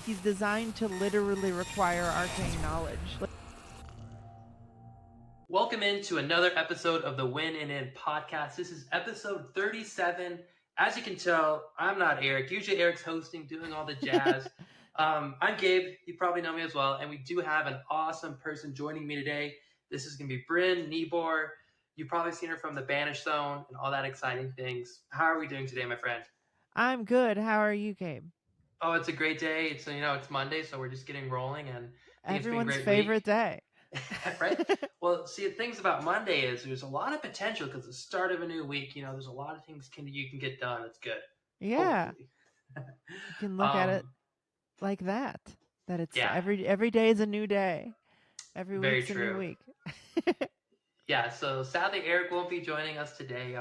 he's designed to literally require arcane knowledge. Welcome into another episode of the WINANDIN podcast. This is episode 37. As you can tell, I'm not Eric. Usually Eric's hosting, doing all the jazz. I'm Gabe. You probably know me as well. And we do have an awesome person joining me today. This is going to be Brynn Nebor. You've probably seen her from the Banished Zone and all that exciting things. How are we doing today, my friend? I'm good. How are you, Gabe? Oh, it's a great day. It's Monday, so we're just getting rolling, and I think Everyone's it's been a great favorite week. day. Right? Well, see, the things about Monday is there's a lot of potential because the start of a new week. There's a lot of things you can get done. It's good. Yeah, Hopefully. you can look at it like that. That it's Yeah, every day is a new day. Every very week's a new true. week. Yeah. So sadly, Eric won't be joining us today.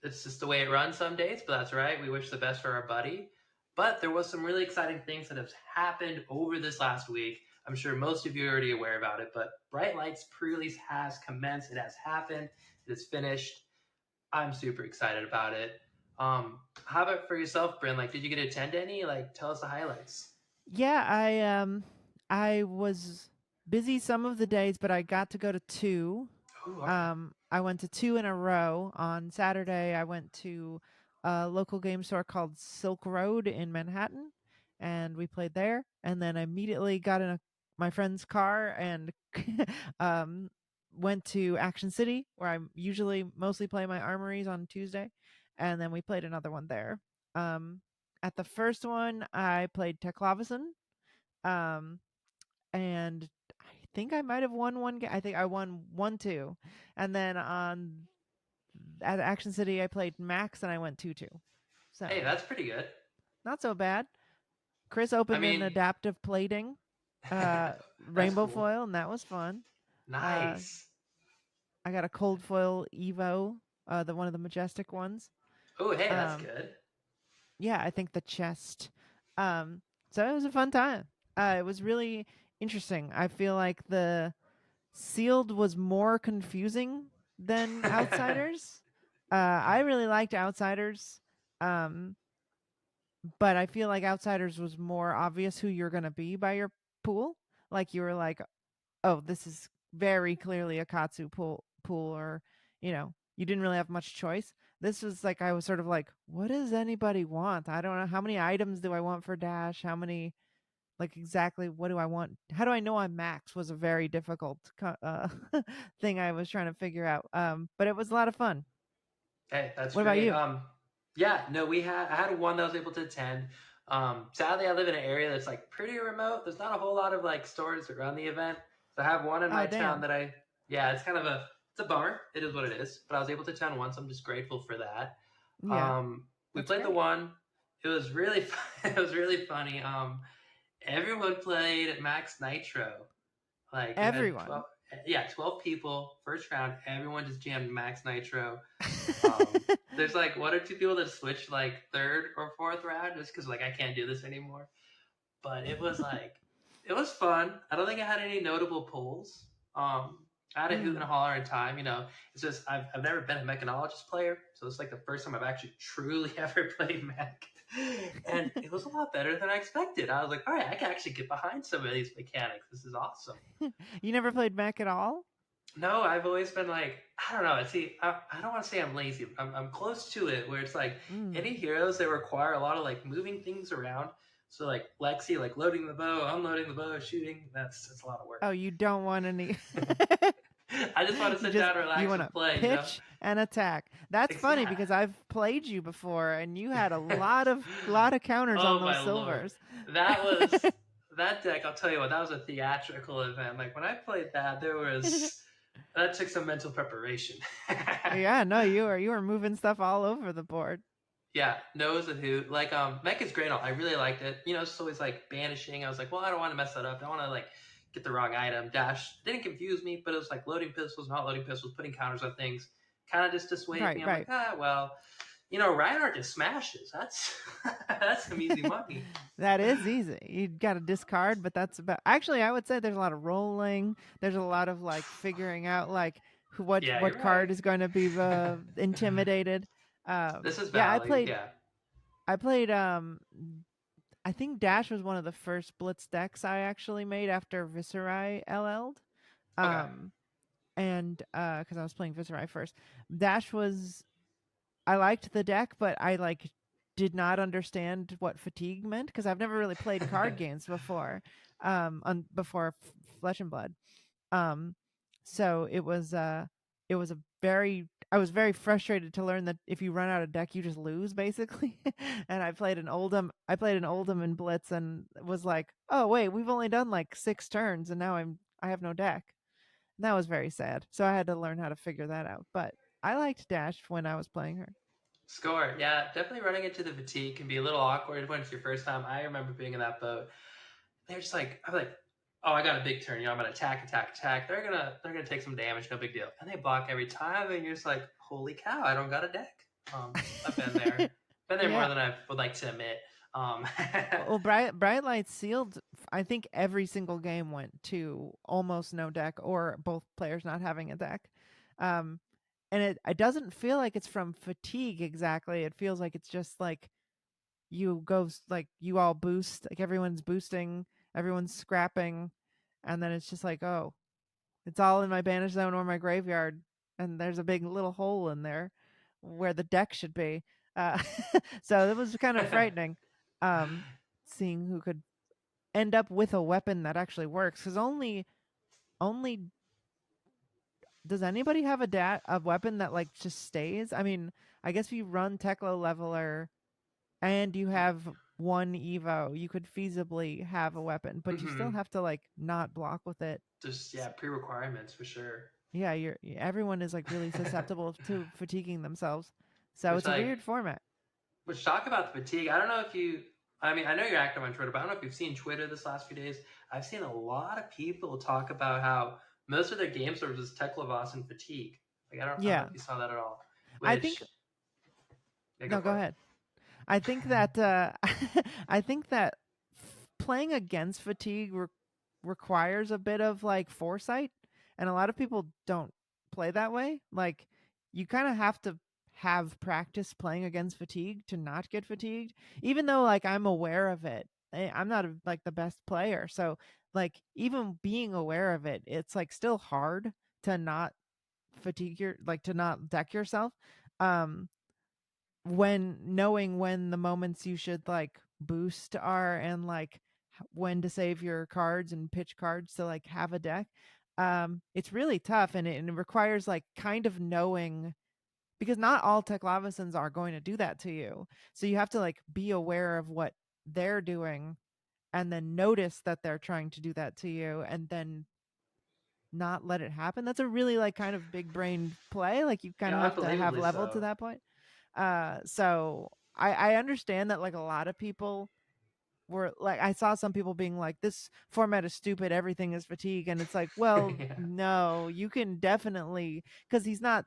It's just the way it runs some days, but that's right. We wish the best for our buddy. But there was some really exciting things that have happened over this last week. I'm sure most of you are already aware about it, but Bright Lights pre-release has commenced. It has happened. It is finished. I'm super excited about it. How about for yourself, Brynn? Like, did you get to attend any? Like, tell us the highlights. Yeah, I was busy some of the days, but I got to go to two. Ooh, okay. I went to two in a row. On Saturday, I went to a local game store called Silk Road in Manhattan, and we played there. And then I immediately got in my friend's car and um, went to Action City, where I usually mostly play my armories on Tuesday. And then we played another one there. Um, at the first one, I played Teklavison, um, and I think I might have won one. I think I won 1-2, and then at Action City, I played Max, and I went 2-2. Hey, So that's pretty good. not so bad. Chris I opened an mean, adaptive plating that's rainbow cool. foil, and that was fun. Uh, Nice. I got a cold foil Evo, the one of the majestic ones. Oh, hey, that's Um, good. yeah, I think the chest. So it was a fun time. It was really interesting. I feel like the sealed was more confusing than outsiders. I really liked outsiders. Um, but I feel like outsiders was more obvious who you're gonna be by your pool. Like you were like, oh, this is very clearly a Katsu pool, or you didn't really have much choice. This was like I was sort of like, what does anybody want? I don't know, how many items do I want for dash? How many, like, exactly what do I want? How do I know I'm max was a very difficult thing I was trying to figure out. But it was a lot of fun. Hey, that's What about great. you? Yeah, no, I had one that I was able to attend. Sadly, I live in an area that's like pretty remote. There's not a whole lot of like stores that run the event. So I have one in Oh, my town damn. that yeah, it's a bummer. It is what it is. But I was able to attend one, so I'm just grateful for that. Yeah, We that's played the great. one. It was really, it was really funny. Everyone played Max Nitro. Like we had Everyone. 12 people. First round, everyone just jammed Max Nitro. There's like one or two people that switched like third or fourth round just because like I can't do this anymore. But it was fun. I don't think I had any notable pulls. I had a hoot and a Mm. holler in time. It's just I've never been a mechanologist player, so it's like the first time I've actually truly ever played mech, and it was a lot better than I expected. I was like, all right, I can actually get behind some of these mechanics. This is awesome. You never played mech at all? No, I've always been like, I don't know. See, I don't want to say I'm lazy. I'm close to it where it's like Mm. any heroes that require a lot of like moving things around. So like Lexi, like loading the bow, unloading the bow, shooting. That's a lot of work. Oh, you don't want any. I just want to You sit just down, you relax, want and to play. pitch and attack. That's funny Yeah. because I've played you before, and you had a lot of counters on Oh those my lord, silvers. that was that deck. I'll tell you what, that was a theatrical event. Like when I played that, that took some mental preparation. Yeah, no, you were moving stuff all over the board. Yeah, nose and hoot. Like Mech is great. I really liked it. It's just always like banishing. I was like, well, I don't want to mess that up. I don't want to like get the wrong item. Dash didn't confuse me, but it was like loading pistols, not loading pistols, putting counters on things. Kind of just dissuaded Right, me. I'm like, right. well, Reinhardt just smashes. That's that's some easy money. That is easy. You got to discard, but that's about. Actually, I would say there's a lot of rolling. There's a lot of like figuring out like what Yeah, what you're right. card is going to be intimidated. This is Yeah, I value. played. Yeah. I played I think Dash was one of the first Blitz decks I actually made after Viserai LL'd. Okay. Um, and because I was playing Viserai first, Dash was I liked the deck, but I like did not understand what fatigue meant because I've never really played card games before, before Flesh and Blood. Um, so it was a very I was very frustrated to learn that if you run out of deck, you just lose basically. And I played an Oldham in Blitz and was like, oh wait, we've only done like 6 turns, and now I have no deck. And that was very sad. So I had to learn how to figure that out. But I liked Dash when I was playing her. Score. Yeah, definitely running into the fatigue can be a little awkward when it's your first time. I remember being in that boat. They're just like, I'm like, oh, I got a big turn. I'm gonna attack. They're gonna take some damage, no big deal. And they block every time, and you're just like, holy cow, I don't got a deck. I've been there. Been there more Yeah. than I would like to admit. Um, Well, Bright Light sealed. I think every single game went to almost no deck or both players not having a deck. Um, and it doesn't feel like it's from fatigue exactly. It feels like it's just like like you all boost, like everyone's boosting, everyone's scrapping, and then it's just like, oh, it's all in my banish zone or my graveyard, and there's a big little hole in there where the deck should be. Uh, so it was kind of frightening, seeing who could end up with a weapon that actually works. Because only does anybody have a weapon that like just stays? I mean, I guess if you run Teklo Leveler and you have one Evo, you could feasibly have a weapon, but you still mhm. have to like not block with it. Just yeah, pre-requirements for sure. Yeah, everyone is like really susceptible to fatiguing themselves. So Which it's a like weird format. Which talk about the fatigue. I don't know if you. I mean, I know you're active on Twitter, but I don't know if you've seen Twitter this last few days. I've seen a lot of people talk about how most of their games are just Teklavas and fatigue. Like I don't know Yeah. if you saw that at all. I think Which yeah, go no, go for ahead. I think that I think that playing against fatigue requires a bit of like foresight, and a lot of people don't play that way. Like you kind of have to have practice playing against fatigue to not get fatigued, even though like I'm aware of it. I'm not like the best player, so like even being aware of it, it's like still hard to not fatigue your like to not deck yourself. Um, when knowing when the moments you should like boost are and like when to save your cards and pitch cards to like have a deck, it's really tough, and it requires like kind of knowing, because not all Teklavasans are going to do that to you, so you have to like be aware of what they're doing and then notice that they're trying to do that to you and then not let it happen. That's a really like kind of big brain play, like you kind yeah, of have to have unbelievably leveled to so. that point. So I understand that like a lot of people were like, I saw some people being like, this format is stupid, everything is fatigue, and it's like, well, Yeah. no, you can definitely, because he's not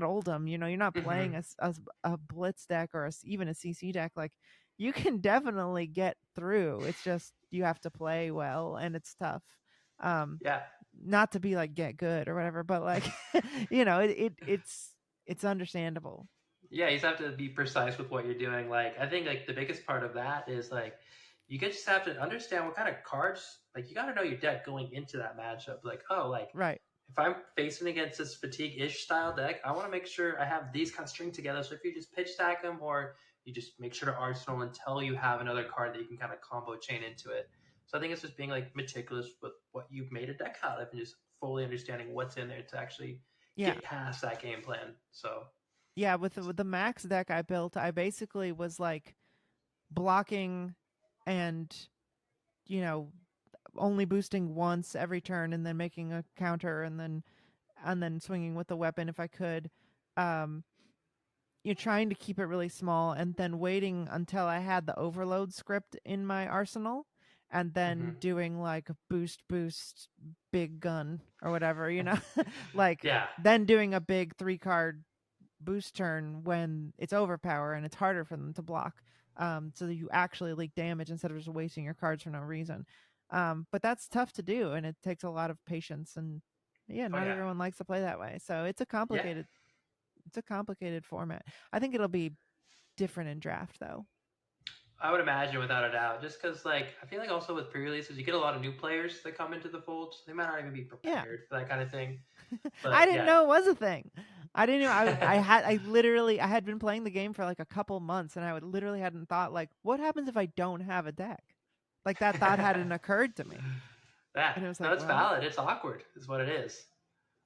Oldham, you know, you're not playing Hmm. a blitz deck or even a CC deck. Like you can definitely get through. It's just you have to play well, and it's tough. Um, Yeah. not to be like get good or whatever, but like you know, it's understandable. Yeah, you just have to be precise with what you're doing. Like I think like the biggest part of that is like you just have to understand what kind of cards, like you got to know your deck going into that matchup. Like, oh, like Right. if I'm facing against this fatigue-ish style deck, I want to make sure I have these kind of string together. So if you just pitch stack them, or you just make sure to arsenal until you have another card that you can kind of combo chain into it. So I think it's just being like meticulous with what you've made a deck out of, and just fully understanding what's in there to actually Yeah. get past that game plan. So Yeah, with the max deck I built, I basically was like blocking and, you know, only boosting once every turn and then making a counter and then swinging with the weapon if I could. Um, you're trying to keep it really small and then waiting until I had the overload script in my arsenal and then mhm. doing like boost big gun or whatever, you know. Like Yeah, then doing a big 3 card boost turn when it's overpower and it's harder for them to block, so that you actually leak damage instead of just wasting your cards for no reason. But that's tough to do, and it takes a lot of patience, and yeah, oh not yeah, everyone likes to play that way, so yeah. it's a complicated format. I think it'll be different in draft though. I would imagine without a doubt, just because like I feel like also with pre-releases you get a lot of new players that come into the fold. So they might not even be Yeah. prepared for that kind of thing. I But didn't yeah, know it was a thing. I didn't know. I had been playing the game for like a couple months, and I would literally hadn't thought like, what happens if I don't have a deck? Like that thought hadn't occurred to me, and it was no, like, it's well, valid. It's awkward, is what it is.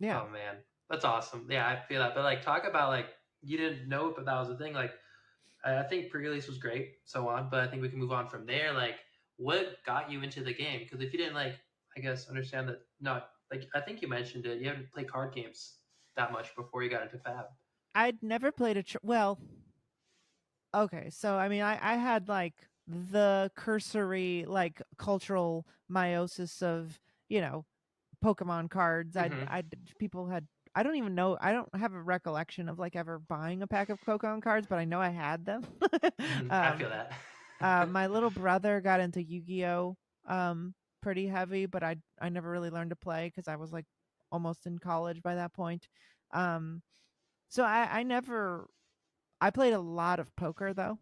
yeah. Oh man, that's awesome. Yeah, I feel that. But like, talk about like you didn't know, but that was the thing. Like, I think pre-release was great, so on. But I think we can move on from there. Like, what got you into the game? Because if you didn't like, I guess understand that. Not like I think you mentioned it. You haven't played card games that much before you got into Fab. I'd never played well, okay, so I mean, I had like the cursory like cultural meiosis of Pokemon cards. Mm-hmm. People had. I don't even know. I don't have a recollection of like ever buying a pack of Pokemon cards, but I know I had them. Mm-hmm. I um, feel that. my little brother got into Yu-Gi-Oh pretty heavy, but I never really learned to play because I was like almost in college by that point. Um, so I never. I played a lot of poker though.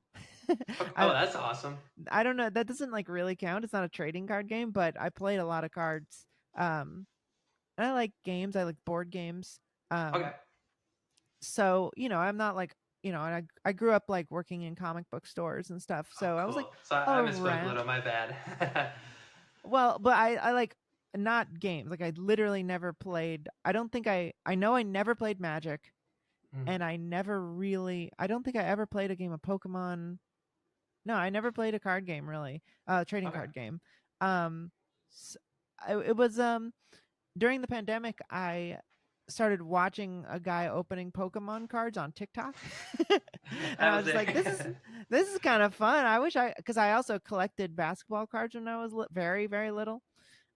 Okay. Oh, I that's awesome. I don't know. That doesn't like really count. It's not a trading card game, but I played a lot of cards. And I like games. I like board games. Okay. Um, so I'm not like and I grew up like working in comic book stores and stuff. Oh, So I was like cool. So I misspoke a around. little. My bad. Well, but I like not games. Like I literally never played. I don't think I know I never played Magic, Mm, and I never really. I don't think I ever played a game of Pokemon. No, I never played a card game really. Trading okay. card game. Um, s it was during the pandemic, I started watching a guy opening Pokemon cards on TikTok, and I I was was just like, there. this is kind of fun. I wish because I also collected basketball cards when I was very very little.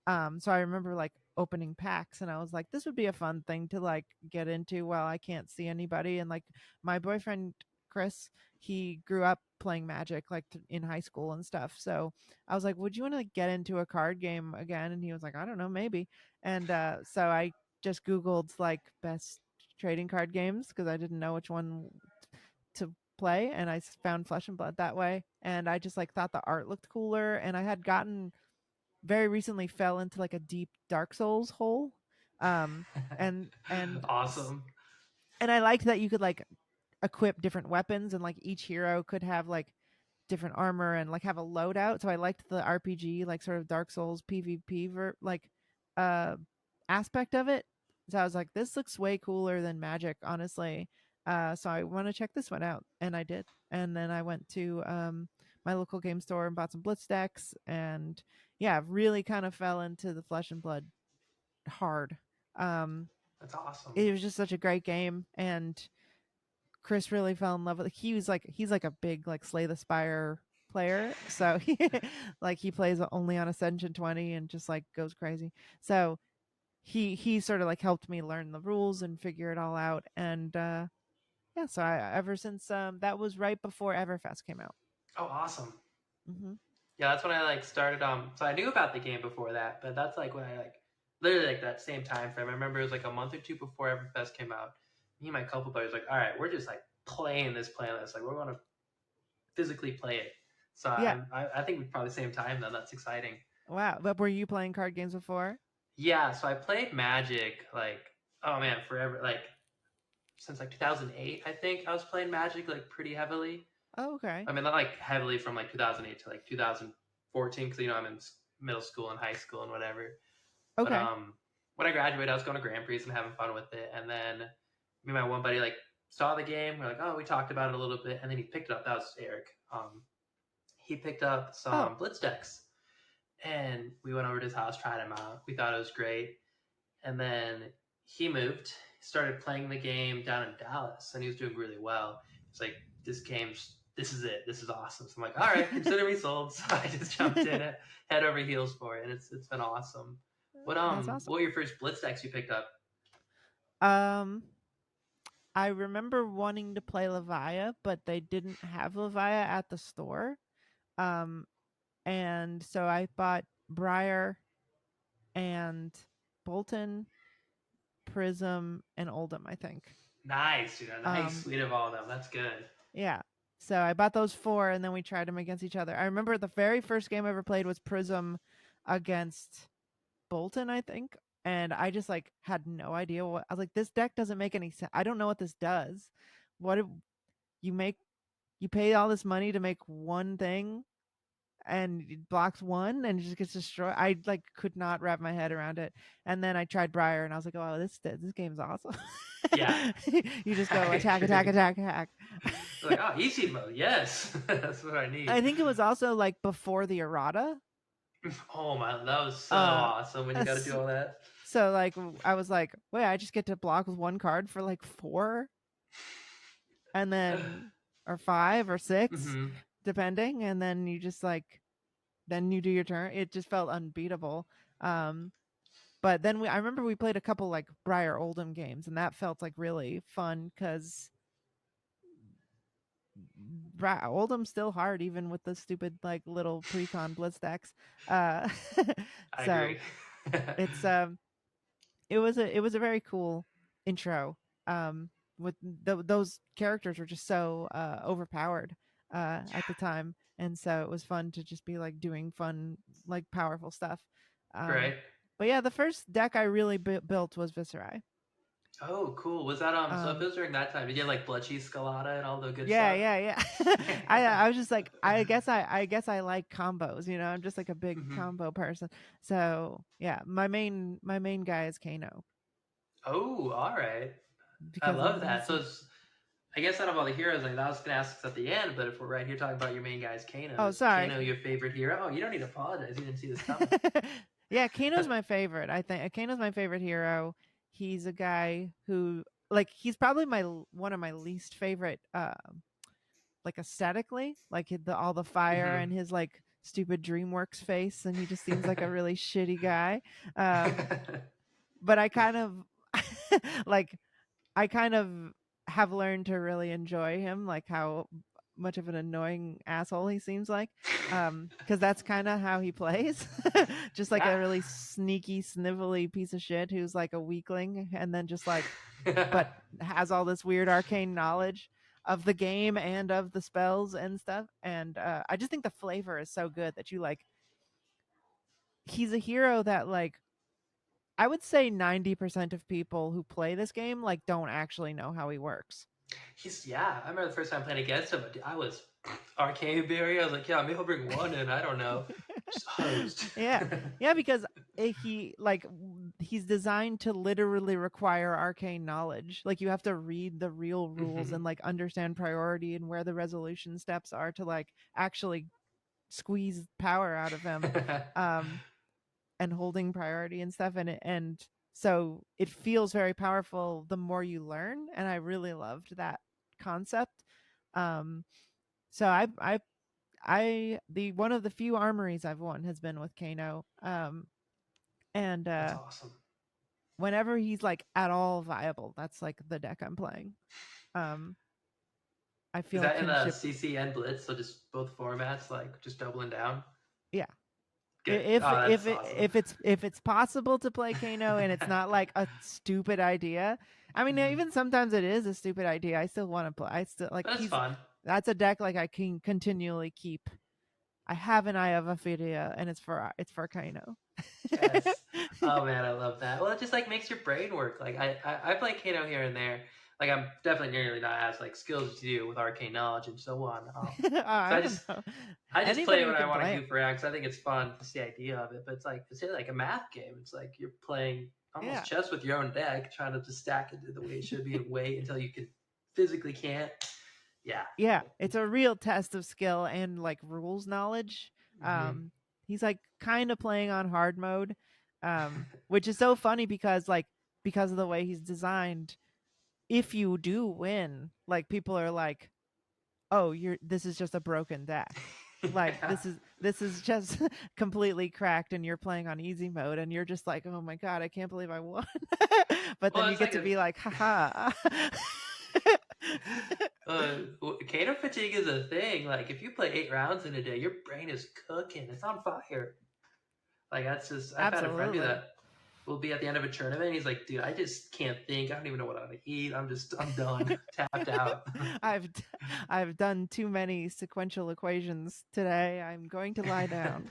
So I remember like opening packs, and I was like, this would be a fun thing to like get into while I can't see anybody. And like my boyfriend Chris, he grew up playing Magic like in high school and stuff. So I was like, would you want to get into a card game again? And he was like, I don't know, maybe. And so I just Googled like best trading card games because I didn't know which one to play, and I found Flesh and Blood that way. And I just like thought the art looked cooler, and I had gotten very recently fell into like a deep Dark Souls hole. Um and Awesome. I liked that you could like equip different weapons, and like each hero could have like different armor and like have a loadout. So I liked the RPG like sort of Dark Souls PvP uh aspect of it. So I was like, this looks way cooler than Magic, honestly. So I want to check this one out, and I did. And then I went to my local game store and bought some Blitz decks, and yeah, really kind of fell into the Flesh and Blood hard. Um, That's awesome. it was just such a great game, and Chris really fell in love with it. He's like a big like Slay the Spire player. So he plays only on Ascension 20 and just like goes crazy. So he sort of like helped me learn the rules and figure it all out. And yeah, so I ever since that was right before Everfest came out. Oh, awesome. Hmm. Yeah, that's when I like started. So I knew about the game before that, but that's like when I like literally like that same time frame. I remember it was like a month or two before Everfest came out. Me and my couple buddies were like, all right, we're just like playing this playlist. Like we're going to physically play it. So Yeah. I think we probably same time then. That's exciting. Wow. But were you playing card games before? Yeah, so I played Magic like oh man forever like since like 2008 I think I was playing Magic like pretty heavily. Oh, okay. I mean not like heavily from like 2008 to like 2014 because I'm in middle school and high school and whatever. But Okay. when I graduated I was going to Grand Prix and having fun with it, and then me and my one buddy like saw the game. We're like, oh, we talked about it a little bit, and then he picked it up. That was Eric. He picked up Oh. some Blitz decks, and we went over to his house, tried them out. We thought it was great, and then he moved, started playing the game down in Dallas, and he was doing really well. It's like this is it, this is awesome. So I'm like, all right, consider me sold. So I just jumped in it, head over heels for it, and it's been awesome. That's awesome. What were your first Blitz decks you picked up? Um I remember wanting to play Levia, but they didn't have Levia at the store. Um and so I bought Briar and Bolton, Prism, and Oldham, I think. Nice, dude, a nice Um suite of all of them. That's good. yeah. So I bought those 4, and then we tried them against each other. I remember the very first game I ever played was Prism against Bolton, I think. And I just like had no idea what I was like. This deck doesn't make any sense. I don't know what this does. What you make? You pay all this money to make one thing, and it blocks one, and it just gets destroyed. I like could not wrap my head around it. And then I tried Briar, and I was like, "Oh, this game's awesome." Yeah. You just go I attack, attack, agree. attack, attack. Like, oh, easy mode. Yes. That's what I need. I think it was also like before the errata. Oh my, that was so Uh, awesome when you got to do all that. So like I was like, wait, I just get to block with one card for like 4, and then or 5 or 6, Mm-hmm. depending, and then you just like then you do your turn. It just felt unbeatable. Um, but then I remember we played a couple like Briar Oldham games, and that felt like really fun because Oldham's still hard even with the stupid like little precon blitz decks. Uh, I so agree. it's it was a very cool intro. With those characters were just so overpowered at the time, and so it was fun to just be like doing fun, like powerful stuff. Right. But yeah, the first deck I really built was Viscerai. Oh, cool. Was that so if it was during that time, did you have like Bloodcheese Scalata and all the good Yeah, stuff? yeah, yeah. I was just like, I guess I like combos. I'm just like a big Mm-hmm. combo person. So yeah, my main guy is Kano Oh, all right. I because love that. he's So it's, I guess out of all the heroes, like I was gonna ask this at the end, but if we're right here talking about your main guy is Kano, oh is sorry. Kano your favorite hero? Oh, you don't need to apologize. You didn't see this coming. Yeah, Kano's my favorite. I think Kano's my favorite hero. He's a guy who like he's probably my one of my least favorite like aesthetically, like all the fire Mm-hmm. and his like stupid DreamWorks face, and he just seems like a really shitty guy. But I kind of like I kind of have learned to really enjoy him, like how much of an annoying asshole he seems like, because that's kind of how he plays. Just like Yeah. a really sneaky, snivelly piece of shit who's like a weakling, and then just like, but has all this weird arcane knowledge of the game and of the spells and stuff. And I just think the flavor is so good that you like. He's a hero that like I would say 90% of people who play this game like don't actually know how he works. Yeah. I remember the first time playing against him. I was arcane berry. I was like, yeah, maybe he'll bring one in. I don't know. Just hosed. Yeah, because he's designed to literally require arcane knowledge. Like you have to read the real rules Mm-hmm. and like understand priority and where the resolution steps are to like actually squeeze power out of him. And holding priority and stuff, and so it feels very powerful the more you learn, and I really loved that concept. So I the one of the few armories I've won has been with Kano. And That's awesome. whenever he's like at all viable, that's like the deck I'm playing. I Is feel a that in the kinship. CC and Blitz? So just both formats, like just doubling down. Yeah. Good. Oh, that's awesome. If it's possible to play Kano and it's not like a stupid idea. I mean, Mm-hmm. even sometimes it is a stupid idea. I still want to play. I still like That's fun. that's a deck like I can continually keep. I have an Eye of Ophidia, and it's for Kano. Yes. Oh man, I love that. Well, it just like makes your brain work. Like I play Kano here and there. Like I'm definitely nearly not as like skilled as you do with arcane knowledge and so on. So I don't know. I just play Anybody when I can want play to it. goof around because I think it's fun. It's the idea of it, but it's like a math game. It's like you're playing almost Yeah. chess with your own deck, trying to just stack it the way it should be and wait until you can physically can't. Yeah. Yeah, it's a real test of skill and like rules knowledge. Mm-hmm. He's like kind of playing on hard mode, which is so funny because because of the way he's designed. If you do win, like people are like, "Oh, this is just a broken deck." Like Yeah. this is just completely cracked, and you're playing on easy mode, and you're just like, "Oh my god, I can't believe I won!" But then Well, you it's get like to be like, "Haha." Cater fatigue is a thing. Like if you play 8 rounds in a day, your brain is cooking. It's on fire. Like that's just I've had a friend do Absolutely. that. we'll be at the end of a tournament. And he's like, dude, I just can't think. I don't even know what I'm gonna eat. I'm done, tapped out. I've done too many sequential equations today. I'm going to lie down.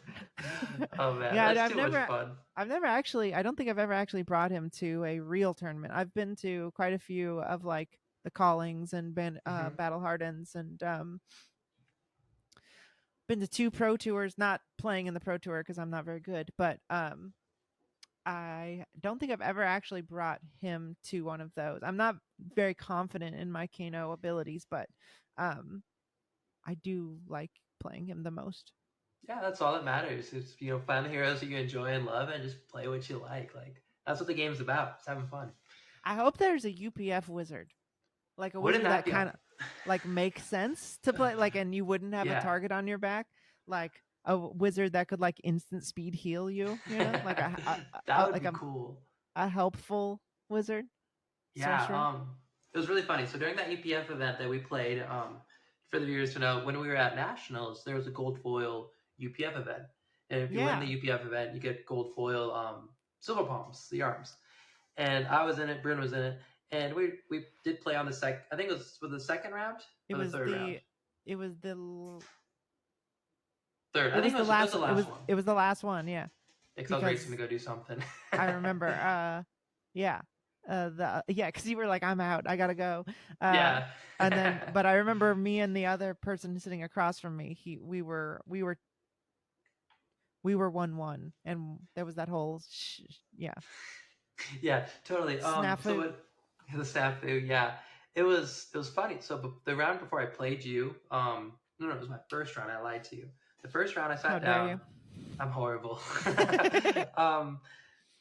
Oh man, Yeah, that's too much fun. I've never actually. I don't think I've ever actually brought him to a real tournament. I've been to quite a few of like the Callings and Battle Hardens, and been to 2 pro tours. Not playing in the pro tour because I'm not very good, but I don't think I've ever actually brought him to one of those. I'm not very confident in my Kano abilities, but I do like playing him the most. Yeah, that's all that matters. Is find the heroes that you enjoy and love, and just play what you like. Like that's what the game's about. It's having fun. I hope there's a UPF wizard, like a wizard that kind of like makes sense to play, like, and you wouldn't have a target on your back, like a wizard that could like instant speed heal you, like that would be cool. A helpful wizard. Yeah, it was really funny. So during that EPF event that we played, for the viewers to know, when we were at Nationals, there was a gold foil UPF event. And if you win the UPF event, you get gold foil silver palms, the arms. And I was in it, Brynn was in it, and we did play on the second. I think it was for the second round. Or the third round. It was the third. I think it was the last one. It was the last one, yeah. Because I was racing to go do something. I remember. Yeah. Because you were like, I'm out, I gotta go. Yeah. And then, but I remember me and the other person sitting across from me. We were 1-1, and there was that whole yeah. Yeah, totally. Snafu. So the snafu, yeah. It was funny. So the round before I played you, no, it was my first round. I lied to you. The first round I sat down. You? I'm horrible.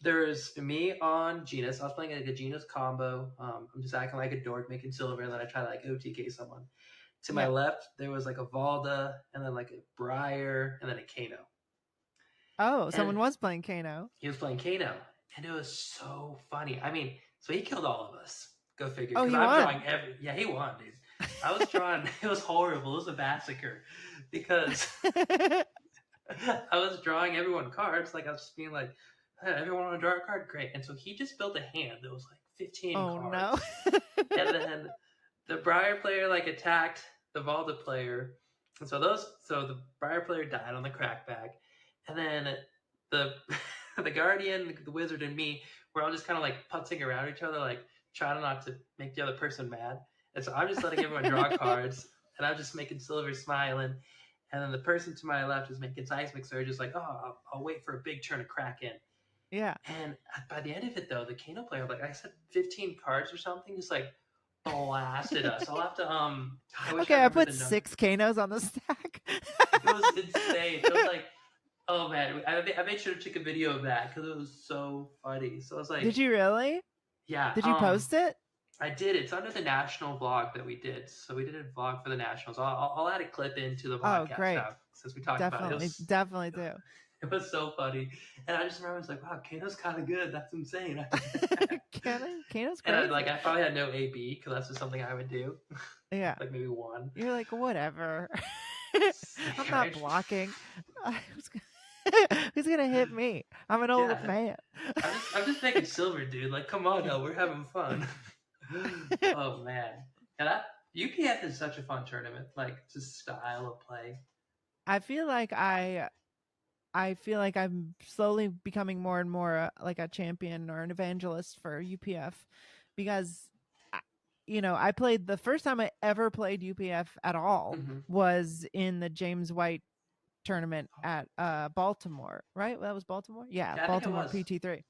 There's me on Genus. I was playing like a Genus combo. I'm just acting like a dork, making silver, and then I try to like OTK someone. To my left, there was like a Valda, and then like a Briar, and then a Kano. Oh, someone was playing Kano. He was playing Kano, and it was so funny. I mean, so he killed all of us. Go figure. Oh, he won. He won, dude. I was drawing. It was horrible. It was a massacre because I was drawing everyone cards. Like I was just being like, hey, everyone want to draw a card? Great. And so he just built a hand that was like 15 cards. Oh no. And then the Briar player like attacked the Valda player. And so the Briar player died on the crackback. And then the Guardian, the Wizard, and me were all just kind of like putzing around each other, like trying not to make the other person mad. And so I'm just letting everyone draw cards, and I'm just making silver smiling. And then the person to my left is making seismic surge, just like, oh, I'll wait for a big turn to crack in. Yeah. And by the end of it, though, the Kano player, like I said, 15 cards or something, just like blasted us. I'll have to I put 6 Kanos on the stack. It was insane. It was like, oh man, I made sure to take a video of that because it was so funny. So I was like, did you really? Yeah. Did you post it? I did. It's under the national vlog that we did. So we did a vlog for the nationals. I'll add a clip into the podcast. Oh, great. Now, since we talked about it. Definitely do. It was so funny. And I just remember I was like, wow, Kano's kind of good. That's insane. Kano's great. And I probably had no AB because that's just something I would do. Yeah. Like maybe 1. You're like, whatever. I'm not blocking. Who's gonna hit me? I'm an old man. I'm just making silver, dude. Like, come on, now we're having fun. Oh man, and UPF is such a fun tournament. Like, it's a style of play. I feel like I'm slowly becoming more and more like a champion or an evangelist for UPF, because I played the first time I ever played UPF at all was in the James White tournament at Baltimore, right? That was Baltimore. Yeah, Baltimore PT3.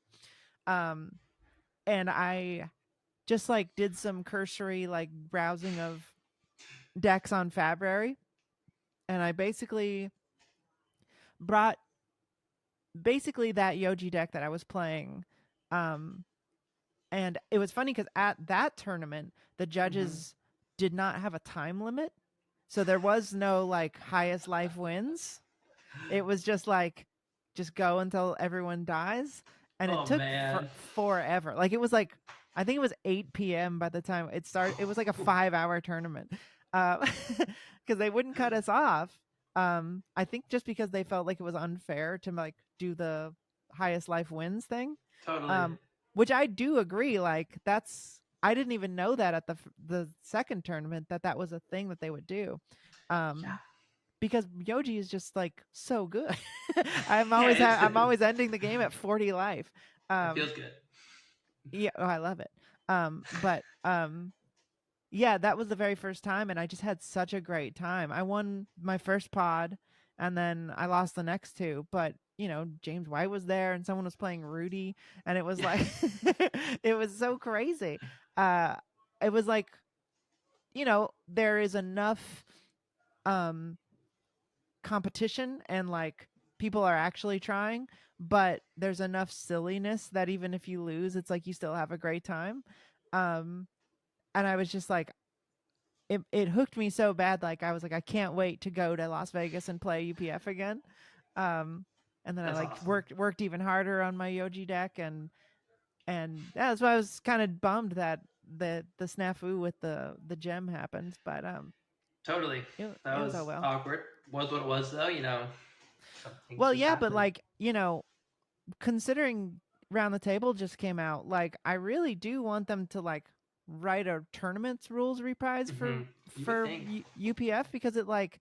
And I just like did some cursory like browsing of decks on Fabrary, and I basically brought that Yoji deck that I was playing. And it was funny because at that tournament the judges did not have a time limit, so there was no like highest life wins. It was just like, just go until everyone dies. And it took forever. Like, it was like, I think it was 8 p.m. by the time it started. It was like a 5-hour tournament because they wouldn't cut us off. I think just because they felt like it was unfair to like do the highest life wins thing. Totally. Which I do agree. Like I didn't even know that at the second tournament that was a thing that they would do. Yeah. Because Yoji is just like so good. Yeah, I'm always ending the game at 40 life. it feels good. Yeah, oh, I love it. But yeah, that was the very first time, and I just had such a great time. I won my first pod, and then I lost the next two. But James White was there, and someone was playing Rudy, and it was Yeah. like, it was so crazy. Uh, it was like, there is enough um competition, and like people are actually trying, but there's enough silliness that even if you lose, it's like you still have a great time. Um, and I was just like, it hooked me so bad. Like I was like, I can't wait to go to Las Vegas and play UPF again. Um, and then I That's like awesome. worked even harder on my Yoji deck, and that's why I was kind of bummed that the snafu with the gem happened. But Totally. That it was, oh was well. awkward. Was what it was though. Some things Well, just yeah, but happen. like considering Round the Table just came out, like I really do want them to like write a tournaments rules reprise Hmm. You would for think. UPF, because it like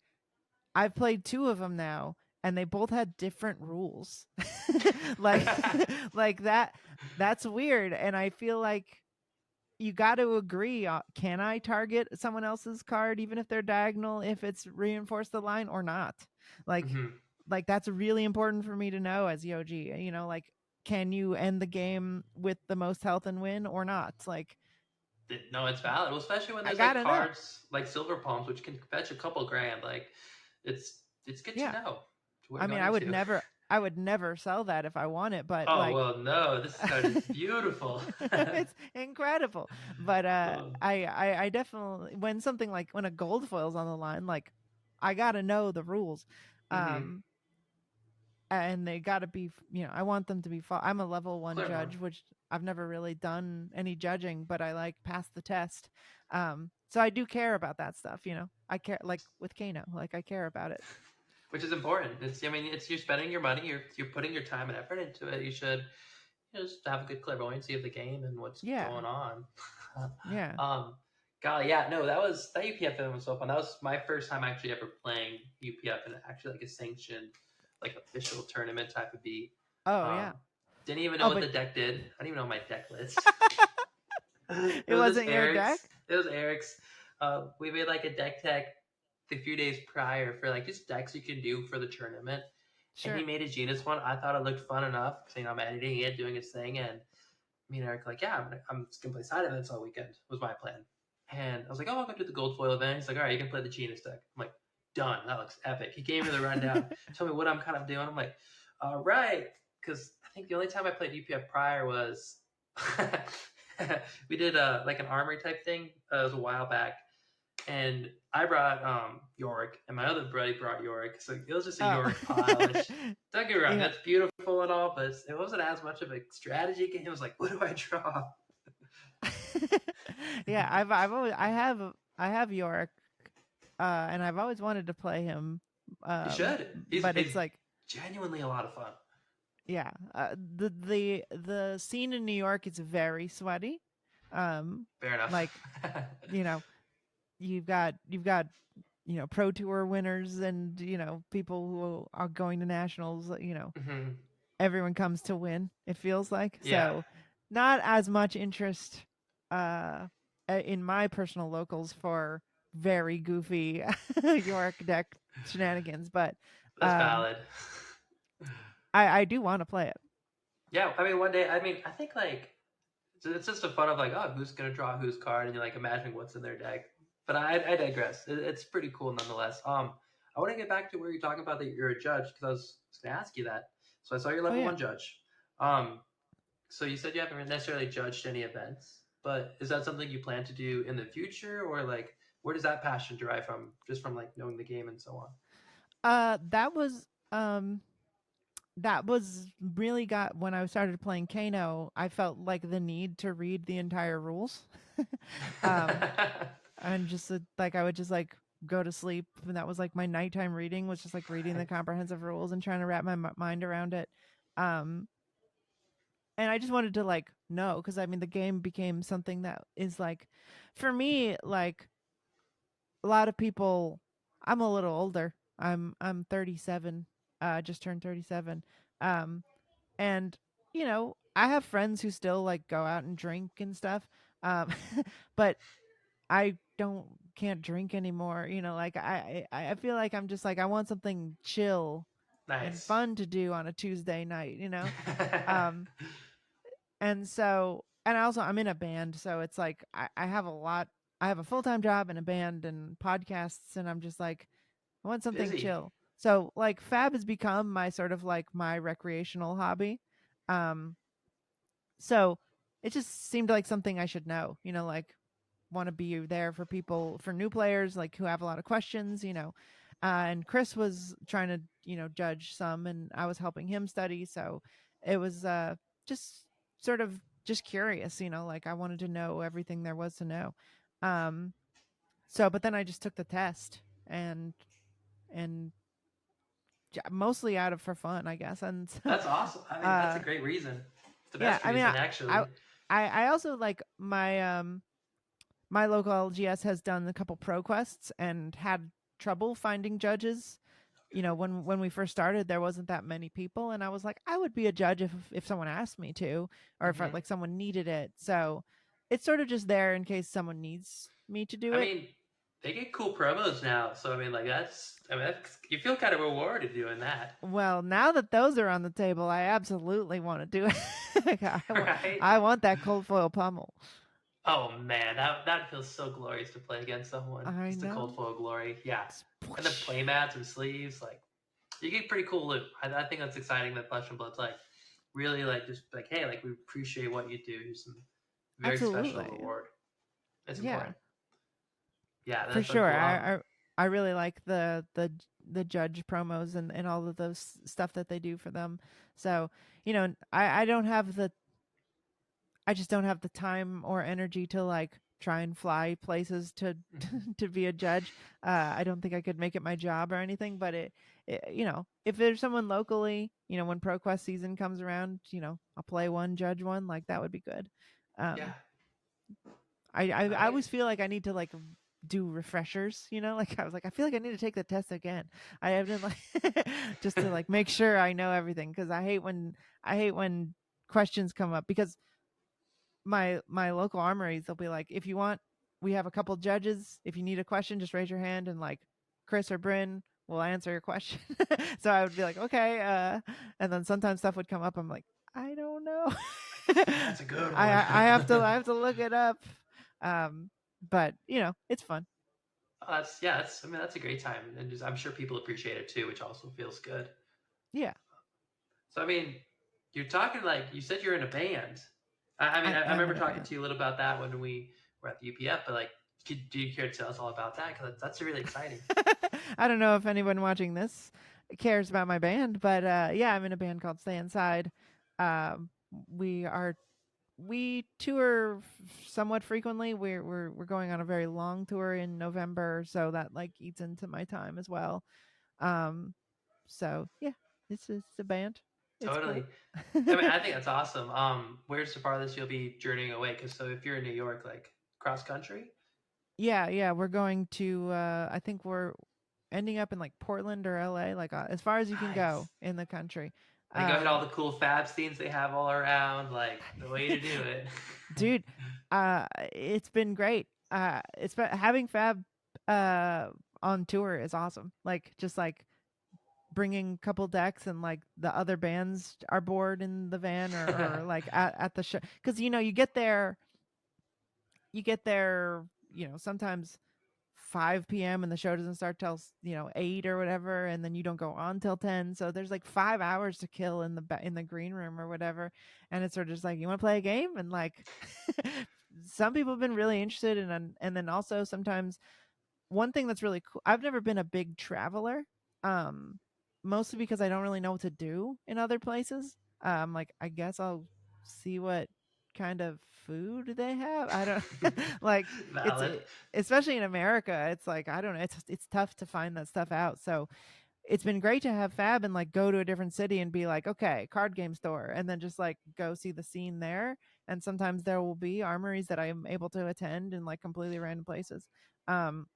I've played two of them now, and they both had different rules. Like like that's weird, and I feel like you got to agree, can I target someone else's card even if they're diagonal, if it's reinforced the line or not? Like Hmm. that's really important for me to know as Yoji. Like, can you end the game with the most health and win or not? Like, No, it's valid. Well, especially when I there's like gotta know. cards like Silver Palms, which can fetch a couple grand. Like, it's good to Yeah. know what I you're mean, going into. I would never sell that if I won it, but Oh like, well, no, this card is beautiful. it's incredible. But Oh. I definitely, when a gold foil's on the line, like I gotta know the rules. Hmm. Um, and they got to be, I want them to be I'm a level 1 Clairvoyant. judge, which I've never really done any judging, but I like passed the test. So I do care about that stuff. I care, like with Kano, like I care about it. Which is important. It's you're spending your money, you're putting your time and effort into it. You should just have a good clairvoyancy of the game and what's Yeah. going on. Yeah. Golly, yeah, no, that UPF event was so fun. That was my first time actually ever playing UPF and actually like a sanctioned, like official tournament type of beat. Oh Um, yeah. didn't even know Oh, what but the deck did. I didn't even know my deck list. It it was just wasn't your deck. Eric's. It was Eric's. We made like a deck tech a few days prior for like just decks you can do for the tournament. And he Sure. made a Genus one. I thought it looked fun enough because I'm editing it, doing its thing, and me and Eric were like, yeah, I'm just gonna play side events all weekend. Was my plan. And I was like, oh, I'll go do the gold foil event. He's like, all right, you can play the Genus deck. I'm like, done. That looks epic. He gave me the rundown, told me what I'm kind of doing. I'm like, all right, because I think the only time I played UPF prior was we did like an armory type thing. It was a while back, and I brought Yorick, and my other buddy brought Yorick. So it was just a Oh. Yorick pile, which don't get me wrong, Yeah. that's beautiful and all, but it wasn't as much of a strategy game. It was like, what do I draw? Yeah, I have York, and I've always wanted to play him. You should. But He's it's like, genuinely a lot of fun. yeah, the scene in New York is very sweaty. Fair enough. Like, you know, you've got pro tour winners, and people who are going to nationals. Mm-hmm. Everyone comes to win, it feels like. Yeah. So not as much interest in my personal locals for very goofy York deck shenanigans, but That's um valid. I do want to play it. Yeah, one day, I think like it's just a fun of like, oh, who's gonna draw whose card, and you're like imagining what's in their deck. But I digress. It's pretty cool nonetheless. I want to get back to where you're talking about that you're a judge because I was gonna ask you that. So I saw you're Oh level yeah. 1 judge. So you said you haven't necessarily judged any events, but is that something you plan to do in the future, or like where does that passion derive from? Just from like knowing the game and so on. That was really got when I started playing Kano, I felt like the need to read the entire rules. um and just like I would just like go to sleep, and that was like my nighttime reading, was just like reading the comprehensive rules and trying to wrap my mind around it. um and I just wanted to like know, because I mean the game became something that is like, for me, like a lot of people. I'm a little older. I'm 37. Just turned 37. Um, and I have friends who still like go out and drink and stuff. Um, but I don't can't drink anymore. Like I feel like I'm just like I want something chill and Nice. fun to do on a Tuesday night. Um, and so, and also I'm in a band, so it's like I have a lot. I have a full time job and a band and podcasts, and I'm just like I want something Busy. chill. So like Fab has become my sort of like my recreational hobby. Um, so it just seemed like something I should know. Like want to be there for people, for new players like who have a lot of questions. And Chris was trying to judge some, and I was helping him study, so it was just sort of just curious, like I wanted to know everything there was to know. um so but then I just took the test, and mostly out of for fun, I guess. And so That's awesome. I mean, that's a uh great reason. It's the yeah, best I mean, reason, I actually. I also like my local LGS has done a couple pro quests and had trouble finding judges. When we first started, there wasn't that many people, and I was like, I would be a judge if someone asked me to, or if Hmm. like someone needed it. So it's sort of just there in case someone needs me to do I it. mean, they get cool promos now, so I mean, like you feel kind of rewarded doing that, Well, now that those are on the table, I absolutely want to do it. Like, right? I want that cold foil pummel. Oh man, that feels so glorious to play against someone. I Just a cold know. foil glory, yeah. And the Squish. playmats and sleeves, like you get pretty cool loot. I think that's exciting that Flesh and Blood's like really like just like hey, like we appreciate what you do. Here's some very special Absolutely. reward. It's Yeah. important. Yeah, For that's so sure. cool. I really like the judge promos and all of those stuff that they do for them. So, I don't have the I just don't have the time or energy to like try and fly places to Mhm. to be a judge. I don't think I could make it my job or anything, but if there's someone locally, when ProQuest season comes around, I'll play one, judge one, like that would be good. Yeah, Um, I nice. always feel like I need to like do refreshers, like I was like I feel like I need to take the test again. I have to like just to like make sure I know everything, because I hate when questions come up, because my local armories, they'll be like, if you want, we have a couple judges, if you need a question, just raise your hand, and like Chris or Brynn will answer your question. So I would be like, okay, and then sometimes stuff would come up, I'm like, I don't know. That's a good I one. I have to look it up. um but it's fun. That's yeah. I mean, that's a great time, and just, I'm sure people appreciate it too, which also feels good. Yeah, So I mean, you're talking like you said you're in a band. I mean, I I am remember in a talking band. to you a little about that when we were at the UPF, but like, do you care to tell us all about that? Because that's really exciting. I don't know if anyone watching this cares about my band, but yeah, I'm in a band called Stay Inside. Um, we are we tour somewhat frequently. We're going on a very long tour in November, so that like eats into my time as well. Um, so yeah, it's a band. It's Totally. cool. I mean, I think that's awesome. Where's the farthest you'll be journeying away? Because so if you're in New York, like cross country, Yeah, we're going to. I think we're ending up in like Portland or LA, like as far as you can go nice. in the country. Like go hit all Um, the cool fab scenes they have all around. Like the way to do it. dude, it's been great. It's been having Fab on tour is awesome. Like just like bringing a couple decks, and like the other bands are bored in the van, or like at the show, because you get there sometimes 5 p.m. and the show doesn't start till 8 or whatever, and then you don't go on till 10, so there's like 5 hours to kill in the green room or whatever. And it's sort of just like, you want to play a game, and like some people have been really interested in. And then also sometimes, one thing that's really cool, I've never been a big traveler, um mostly because I don't really know what to do in other places. Like I guess I'll see what kind of food they have. I don't like it's Valid. especially in America, it's like I don't know, it's tough to find that stuff out. So it's been great to have Fab and like go to a different city and be like, okay, card game store, and then just like go see the scene there. And sometimes there will be armories that I am able to attend in like completely random places. Um,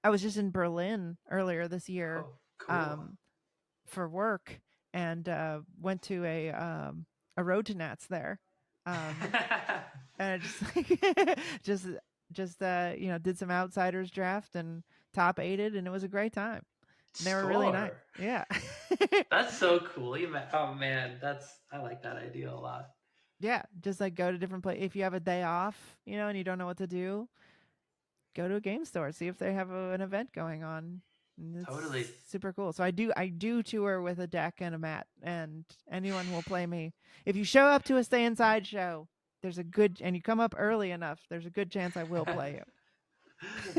I was just in Berlin earlier this year, Oh, cool. um, for work, and went to a road to Nats there. Um, and I just like just did some outsiders draft and top aided, and it was a great time. And they were really nice. Score. Yeah. That's so cool. Oh man, I like that idea a lot. Yeah, just like go to different places. If you have a day off, and you don't know what to do, go to a game store, see if they have an event going on. And it's Totally. super cool. So I do tour with a deck and a mat, and anyone will play me. If you show up to a Stay Inside show, and you come up early enough, there's a good chance I will play you.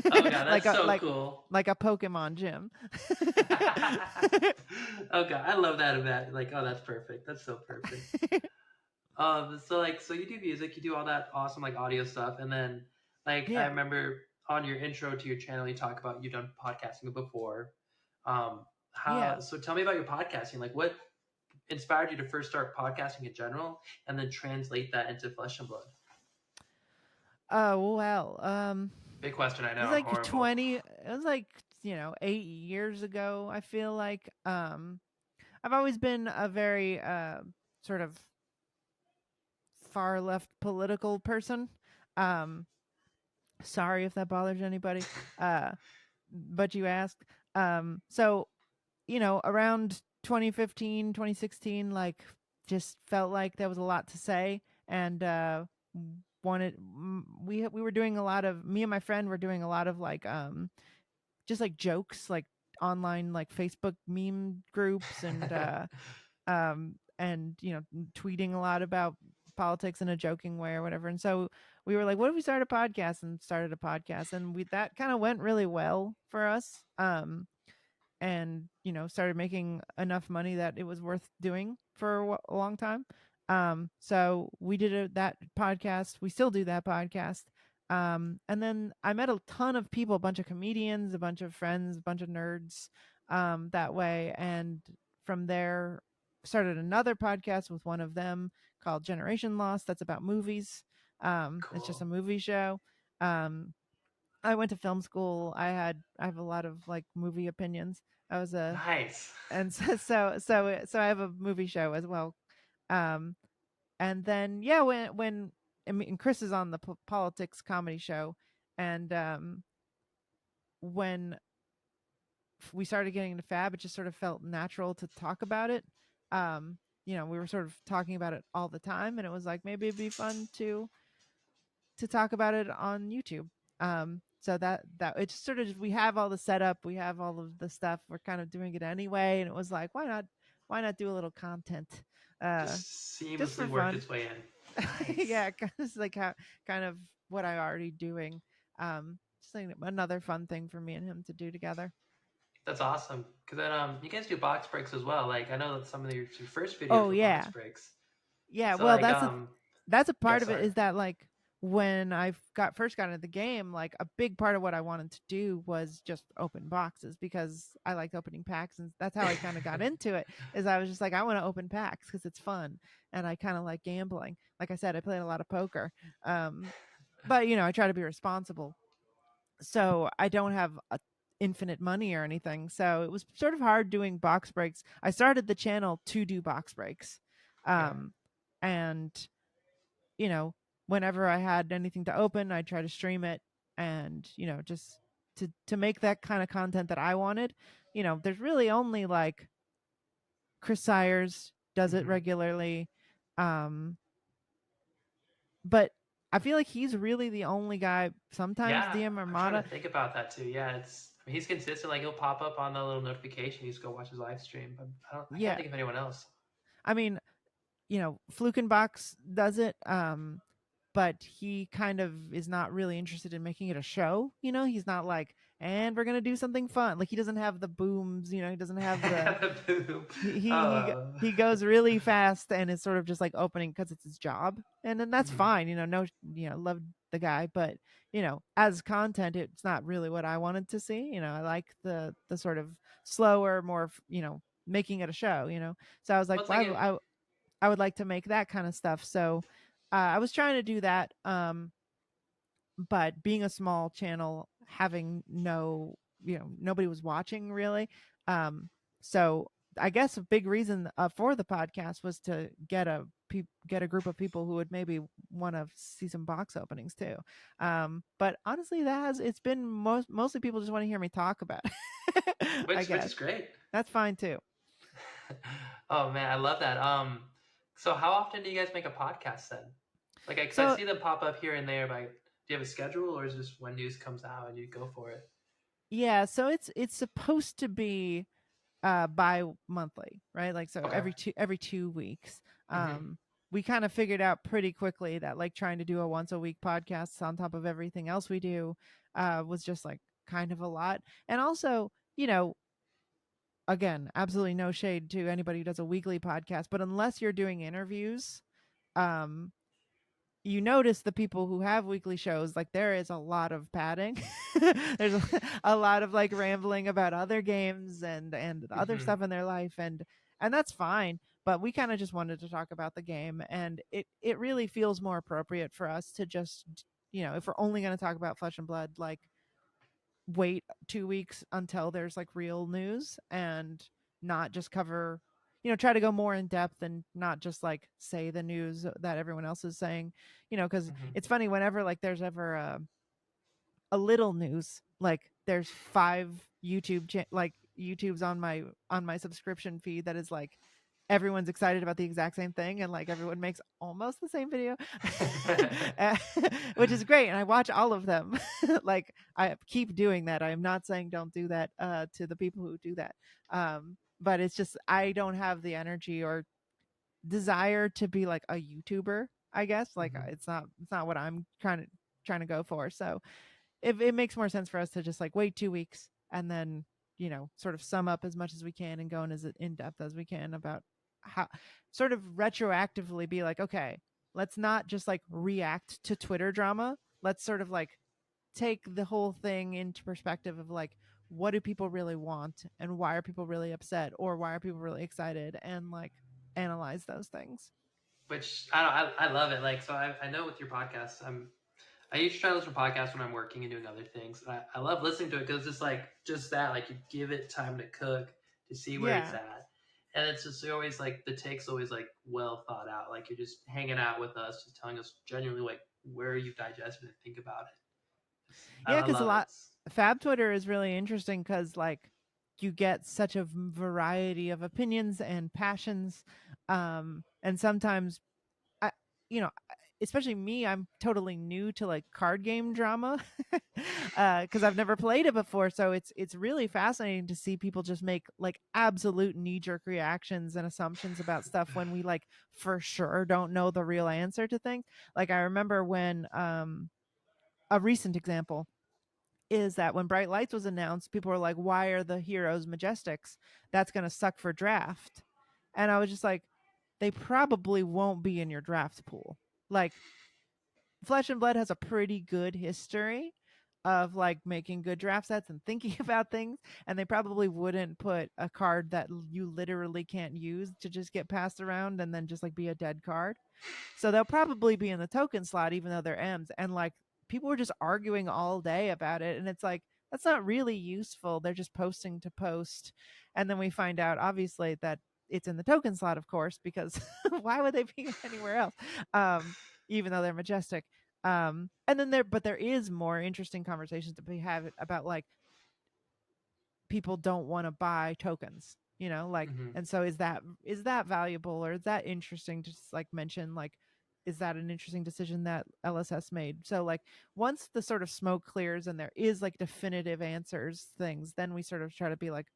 Oh god, like that's a so like cool. like a Pokemon gym. Oh god, I love that event. Like, oh, that's perfect. That's so perfect. So you do music, you do all that awesome like audio stuff, and then like I Yeah. remember on your intro to your channel, you talk about you've done podcasting before. Yeah. So tell me about your podcasting. Like, what inspired you to first start podcasting in general, and then translate that into Flesh and Blood? Oh well. Big question, I It was know. I'm like horrible. 20. It was like 8 years ago. I feel like I've always been a very sort of far left political person. Um, sorry if that bothers anybody. Uh, but you asked. So around 2015, 2016, like just felt like there was a lot to say, and wanted we were doing a lot of me and my friend were doing a lot of like just like jokes, like online like Facebook meme groups, and tweeting a lot about politics in a joking way or whatever. And so we were like, what if we started a podcast, and started a podcast, and we that kind of went really well for us. And started making enough money that it was worth doing for a long time. So we did that podcast. We still do that podcast. And then I met a ton of people, a bunch of comedians, a bunch of friends, a bunch of nerds, that way. And from there, started another podcast with one of them called Generation Lost. That's about movies. It's just a Cool. movie show. I went to film school. I have a lot of like movie opinions. I was a Nice. and so I have a movie show as well. Um, and then yeah, when I mean Chris is on the politics comedy show, and when we started getting into Fab, it just sort of felt natural to talk about it. We were sort of talking about it all the time, and it was like maybe it'd be fun to talk about it on YouTube. So that it's sort of we have all the setup, we have all of the stuff, we're kind of doing it anyway, and it was like why not do a little content, uh, Just just for seamlessly worked fun. its way in. Nice. Yeah, it's like how kind of what I already doing. Just like another fun thing for me and him to do together. That's awesome. Because then you guys do box breaks as well. Like I know that some of your first videos Oh were box yeah, breaks. yeah. So Well, like that's a yeah, part of it, sorry. is that like when I first got into the game, like a big part of what I wanted to do was just open boxes, because I liked opening packs, and that's how I kind of got into it. Is I was just like, I want to open packs because it's fun, and I kind of like gambling. Like I said, I played a lot of poker, but I try to be responsible, so I don't have infinite money or anything. So it was sort of hard doing box breaks. I started the channel to do box breaks, Yeah. and you know, whenever I had anything to open, I'd try to stream it, and just to make that kind of content that I wanted. There's really only like Chris Sayers does it Hmm. regularly, um, but I feel like he's really the only guy. Sometimes Yeah, DM I'm trying to Armada. think about that too. Yeah, I mean, he's consistent. Like he'll pop up on the little notification. You just go watch his live stream. But I can't Yeah, think of anyone else. I mean, Flukenbach does it, but he kind of is not really interested in making it a show. He's not like, and we're gonna do something fun. Like he doesn't have the booms, he doesn't have the The boom. Oh. he goes really fast and is sort of just like opening because it's his job, and then that's Mhm. fine. No, love the guy, but as content, it's not really what I wanted to see. I like the sort of slower, more making it a show. So I was like, Well, it's like why it. I would like to make that kind of stuff. So I was trying to do that. But being a small channel, having nobody was watching really. Um, so I guess a big reason for the podcast was to get a group of people who would maybe want to see some box openings too. But honestly, it's been mostly people just want to hear me talk about it. I Which guess is great. that's fine too. Oh man, I love that. So how often do you guys make a podcast then? Like, cause I So see them pop up here and there. But do you have a schedule, or is it just when news comes out and you go for it? yeah, so it's supposed to be bi-monthly, right? Like so Okay. every 2 weeks. Hmm. We kind of figured out pretty quickly that like trying to do a once a week podcast on top of everything else we do was just like kind of a lot. And also, again, absolutely no shade to anybody who does a weekly podcast, but unless you're doing interviews, um you notice the people who have weekly shows, like there is a lot of padding. There's a lot of like rambling about other games and the other Hmm. stuff in their life, and that's fine, but we kind of just wanted to talk about the game, and it really feels more appropriate for us to just if we're only going to talk about Flesh and Blood, like wait 2 weeks until there's like real news, and not just cover, try to go more in depth and not just like say the news that everyone else is saying, because Hmm. it's funny whenever like there's ever a little news, like there's 5 like YouTubes on my subscription feed that is like everyone's excited about the exact same thing, and like everyone makes almost the same video. Uh, which is great, and I watch all of them. Like I keep doing that. I'm not saying don't do that to the people who do that, but it's just I don't have the energy or desire to be like a YouTuber, I guess. Like Hmm. it's not what I'm trying to go for. So it makes more sense for us to just like wait 2 weeks and then sort of sum up as much as we can and go in as in depth as we can about how, sort of retroactively be like, okay, let's not just like react to Twitter drama. Let's sort of like take the whole thing into perspective of like, what do people really want, and why are people really upset, or why are people really excited, and like analyze those things. Which I don't. I love it. Like, so I know with your podcast, I usually try to listen to podcasts when I'm working and doing other things. And I love listening to it because it's like just that. Like you give it time to cook to see where it's Yeah. at, and it's just always like the take's always like well thought out. Like you're just hanging out with us, just telling us genuinely like where you digested and think about it. Yeah, I because a love it. lot Fab Twitter is really interesting because like you get such a variety of opinions and passions, and sometimes I, especially me, I'm totally new to like card game drama, because I've never played it before. So it's really fascinating to see people just make like absolute knee jerk reactions and assumptions about stuff when we like for sure don't know the real answer to things. Like I remember when a recent example is that when Bright Lights was announced, people were like, why are the heroes majestics? That's going to suck for draft. And I was just like, they probably won't be in your draft pool. Like, Flesh and Blood has a pretty good history of like making good draft sets and thinking about things, and they probably wouldn't put a card that you literally can't use to just get passed around and then just like be a dead card. So they'll probably be in the token slot even though they're M's. And like people were just arguing all day about it. And it's like, that's not really useful. They're just posting to post. And then we find out, obviously, that it's in the token slot, of course, because why would they be anywhere else? Even though they're majestic. And then but there is more interesting conversations to be had about like people don't want to buy tokens, like, Hmm. and so is that valuable, or is that interesting to just like mention, like, is that an interesting decision that LSS made? So like once the sort of smoke clears and there is like definitive answers things, then we sort of try to be like,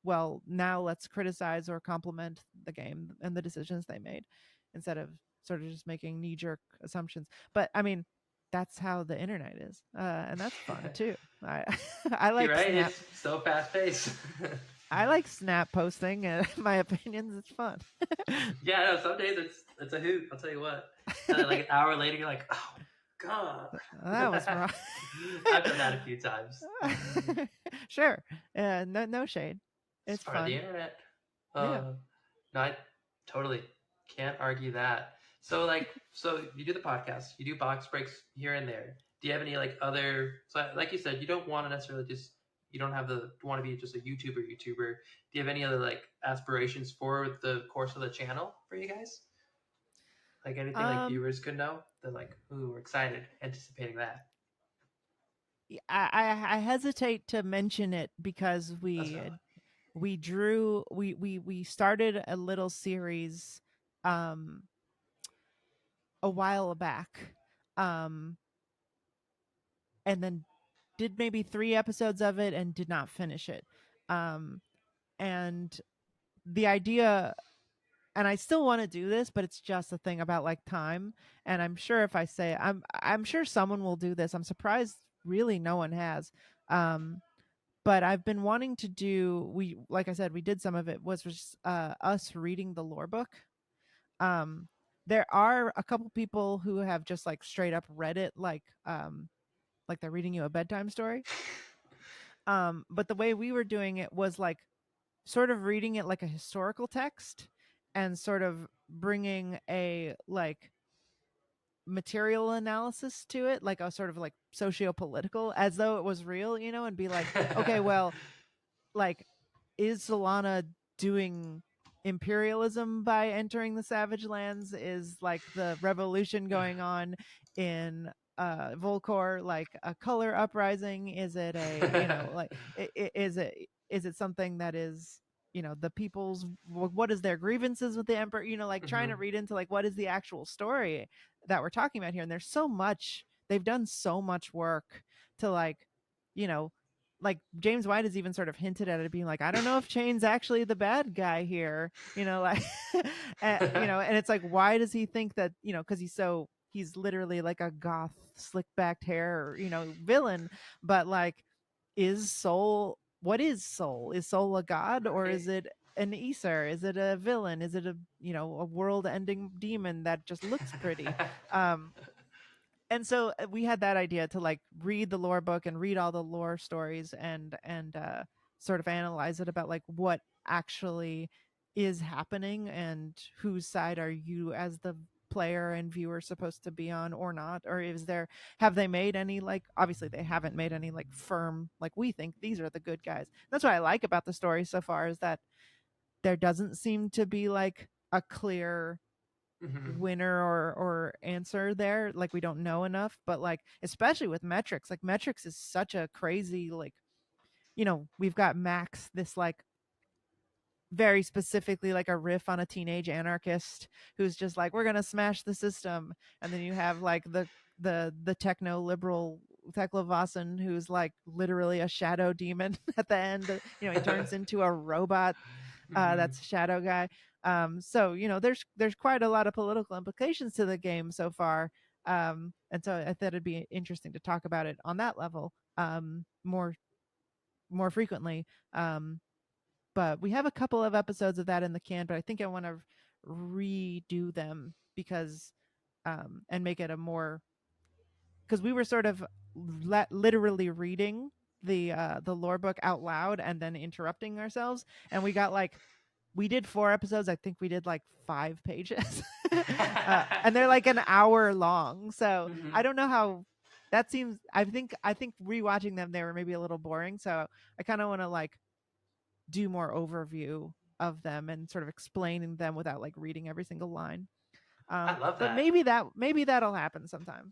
well, now let's criticize or compliment the game and the decisions they made, instead of sort of just making knee jerk assumptions. But I mean, that's how the internet is, and that's fun too. I I You're like right. Snap. It's so fast paced. I like Snap posting my opinions. It's fun. Yeah, no, some days it's a hoot. I'll tell you what. And then like an hour later, you're like, oh god. That was wrong. I've done that a few times. Sure. No shade. It's It's part of the fun. internet. Yeah. No, I totally can't argue that. So you do the podcast, you do box breaks here and there. Do you have any like other? So like you said, you don't want to necessarily just you don't have the want to be just a YouTuber. Do you have any other like aspirations for the course of the channel for you guys? Like anything like Um. viewers could know? They're like, ooh, we're excited, anticipating that. I hesitate to mention it because That's valid. we started a little series um a while back, um and then did maybe 3 episodes of it and did not finish it. Um and the idea, and I still want to do this, but it's just a thing about like time. And I'm sure if I say I'm sure someone will do this. I'm surprised really no one has. But I've been wanting to do, we like I said, we did some of it, was just us reading the lore book. Um there are a couple people who have just like straight up read it, like they're reading you a bedtime story. But the way we were doing it was like sort of reading it like a historical text and sort of bringing a like material analysis to it, like a sort of like socio-political, as though it was real, and be like, okay, well, like, is Solana doing imperialism by entering the Savage Lands? Is like the revolution going on in Volcor like a color uprising? Is it a, like, is it something that is, the people's, what is their grievances with the emperor, like trying to Mhm. read into like what is the actual story that we're talking about here. And there's so much, they've done so much work to like, you know like James White has even sort of hinted at it, being like, I don't know if Chain's actually the bad guy here, like, and it's like, why does he think that, because he's literally like a goth, slick backed hair, villain, but like, what is Soul? Is Soul a god, or Right. is it an Aesir? Is it a villain? Is it a world ending demon that just looks pretty? Um, and so we had that idea to like read the lore book and read all the lore stories and sort of analyze it about like what actually is happening and whose side are you as the player and viewer supposed to be on or not, or have they made any, like, obviously they haven't made any like firm, like, we think these are the good guys. That's what I like about the story so far, is that there doesn't seem to be like a clear Mhm. winner or answer there. Like, we don't know enough, but like, especially with metrics, like metrics is such a crazy, like, we've got Max, this like very specifically like a riff on a teenage anarchist who's just like, we're gonna smash the system. And then you have like the techno liberal Teklovasan, who's like literally a shadow demon at the end. He turns into a robot, Mhm. that's Shadow Guy. So there's quite a lot of political implications to the game so far. And so I thought it'd be interesting to talk about it on that level, more frequently. But we have a couple of episodes of that in the can, but I think I want to redo them because and make it a more, because we were sort of literally reading the lore book out loud and then interrupting ourselves, and we did 4 episodes. I think we did like 5 pages. And they're like an hour long. So I Mhm. don't know how that seems. I think rewatching them, they were maybe a little boring. So I kind of want to like do more overview of them and sort of explaining them without like reading every single line. I love But that. maybe that'll happen sometime.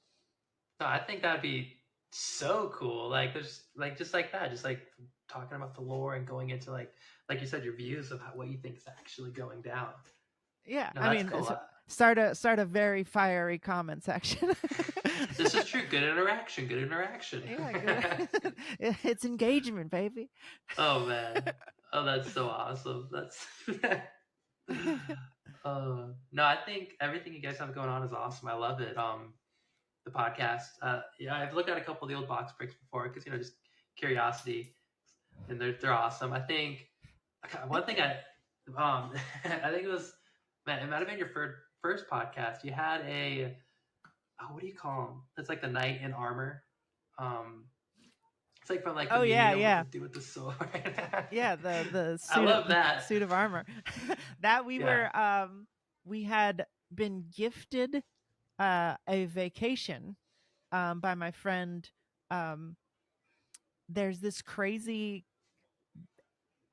No, I think that'd be so cool. Like there's like just like that, just like talking about the lore and going into like you said, your views of what you think is actually going down. Yeah, No, I that's mean, cool. start a very fiery comment section. This is true. Good interaction. Good interaction. Yeah, good. It's engagement, baby. Oh man. Oh, that's so awesome. That's. No, I think everything you guys have going on is awesome. I love it. the podcast. Yeah, I've looked at a couple of the old box breaks before because just curiosity, and they're awesome. I think one thing I think it was, man, it might have been your first podcast. You had a, what do you call them? It's like the knight in armor. It's like from like the Oh yeah, medium with yeah. the dude with the sword. Yeah, the I suit love the that. suit of armor. That we Yeah. were we had been gifted a vacation by my friend. There's this crazy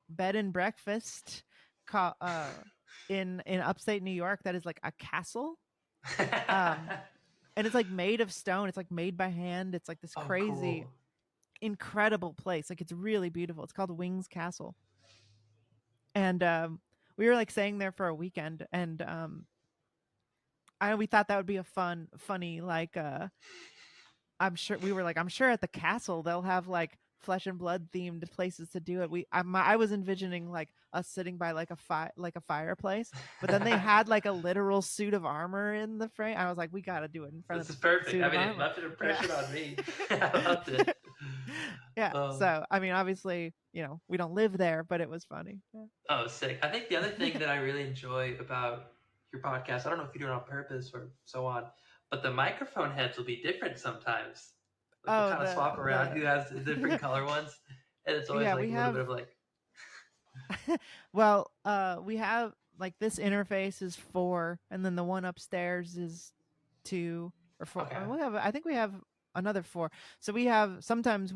bed and breakfast in upstate New York that is like a castle. And it's like made of stone. It's like made by hand. It's like this crazy cool. incredible place. Like it's really beautiful. It's called Wings Castle. And we were like staying there for a weekend, and we thought that would be a funny like I'm sure at the castle they'll have like flesh and blood themed places to do it. I was envisioning like us sitting by like a fireplace, but then they had like a literal suit of armor in the frame. I was like, we got to do it in front This of is perfect. suit I of mean, it armor. left an impression Yeah. on me. I loved it. Yeah. So I mean, obviously, we don't live there, but it was funny. Yeah. Oh, sick. I think the other thing that I really enjoy about your podcast, I don't know if you do it on purpose or so on, but the microphone heads will be different sometimes. Like we'll kind of swap around who has the different color ones. And it's always Yeah, like a little bit of like. Well, we have like this interface is 4, and then the one upstairs is 2 or 4. Okay. I think we have another 4. So we have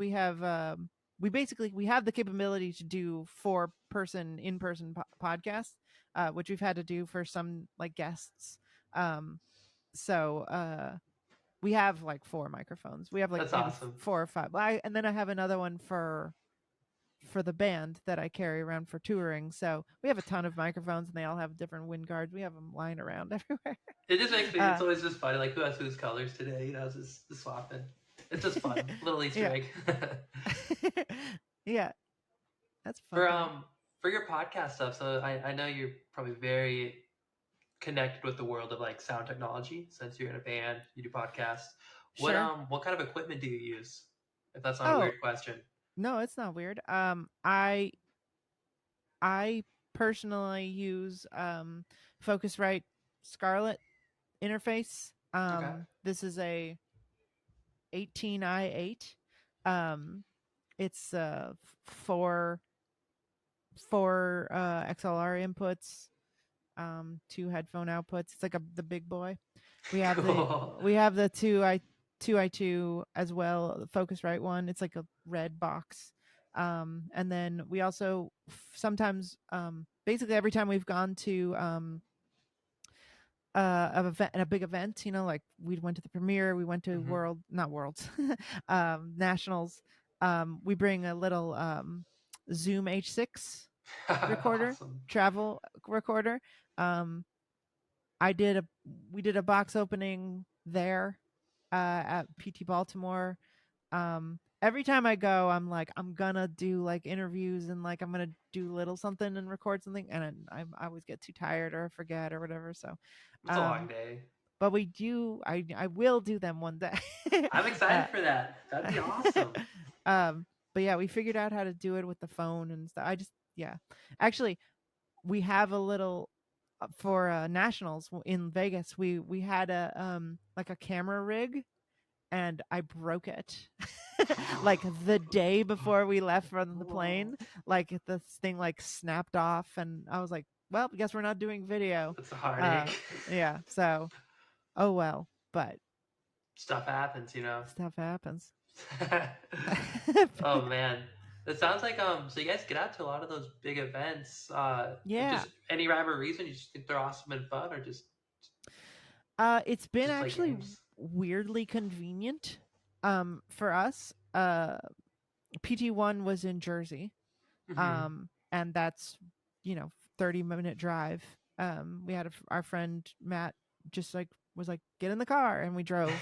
we have the capability to do 4-person in-person podcasts, which we've had to do for some like guests. So we have like 4 microphones. We have like That's maybe awesome. 4 or 5. And then I have another one for the band that I carry around for touring. So we have a ton of microphones, and they all have different wind guards. We have them lying around everywhere. It just makes me, it's always just funny, like who has whose colors today, just swapping. It's just fun. Little Easter egg. Yeah. That's fun. For your podcast stuff, so I know you're probably very connected with the world of like sound technology since you're in a band, you do podcasts. What Sure. What kind of equipment do you use? If that's not a weird question. No, it's not weird. I personally use Focusrite Scarlett interface. Okay. This is a 18i8. It's 4 XLR inputs, 2 headphone outputs. It's like the big boy. We have the 2i2 as well, the Focusrite one. It's like a red box. And then we also sometimes basically every time we've gone to a big event, like we went to the premiere, we went to nationals, we bring a little Zoom H6 recorder. Awesome. Travel recorder. We did a box opening there at PT Baltimore. Every time I go, I'm like, I'm gonna do like interviews, and like I'm gonna do little something and record something, and I always get too tired or forget or whatever. So it's a long day. But I will do them one day. I'm excited for that. That'd be awesome. But yeah, we figured out how to do it with the phone and stuff. Actually, we have a little for nationals in Vegas. We had a like a camera rig, and I broke it like the day before we left from the plane. Like this thing like snapped off, and I was like, well, I guess we're not doing video. It's a heartache. Yeah. So, oh well, but stuff happens, Stuff happens. Oh man. It sounds like so you guys get out to a lot of those big events. Yeah. Just any rhyme or reason you just think they're awesome and fun, or just it's been actually weirdly convenient for us. PT1 was in Jersey. And that's 30-minute drive. We had our friend Matt just like was like, get in the car, and we drove.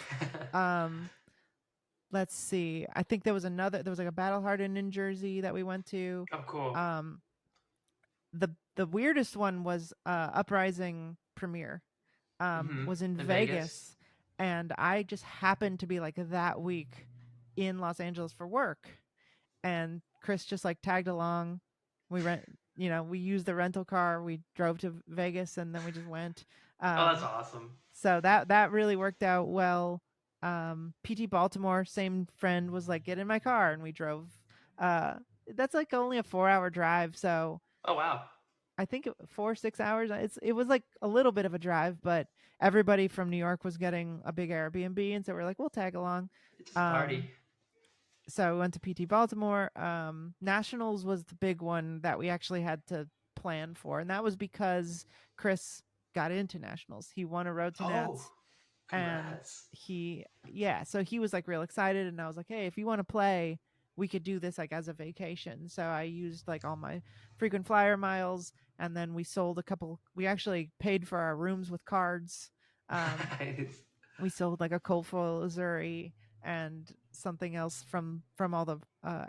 Let's see. I think there was like a Battle Hardened in Jersey that we went to. Oh, cool. The weirdest one was Uprising premiere. Was in Vegas. and I just happened to be like that week in Los Angeles for work, and Chris just like tagged along. We we used the rental car. We drove to Vegas, and then we just went. Oh, that's Um, awesome. so that really worked out well. PT Baltimore, same friend was like, get in my car, and we drove. Uh, that's like only a 4-hour drive, so Oh, wow. I think 4 6 hours. It was like a little bit of a drive, but everybody from New York was getting a big Airbnb, and so we're like, we'll tag along. It's just a party. Um, so we went to PT Baltimore. Nationals was the big one that we actually had to plan for, and that was because Chris got into Nationals. He won a road to Oh, Nats, and congrats. so he was like real excited, and I was like, hey, if you want to play, we could do this like as a vacation. So I used like all my frequent flyer miles, and then we actually paid for our rooms with cards. Nice. We sold like a cold foil Azuri and something else from all the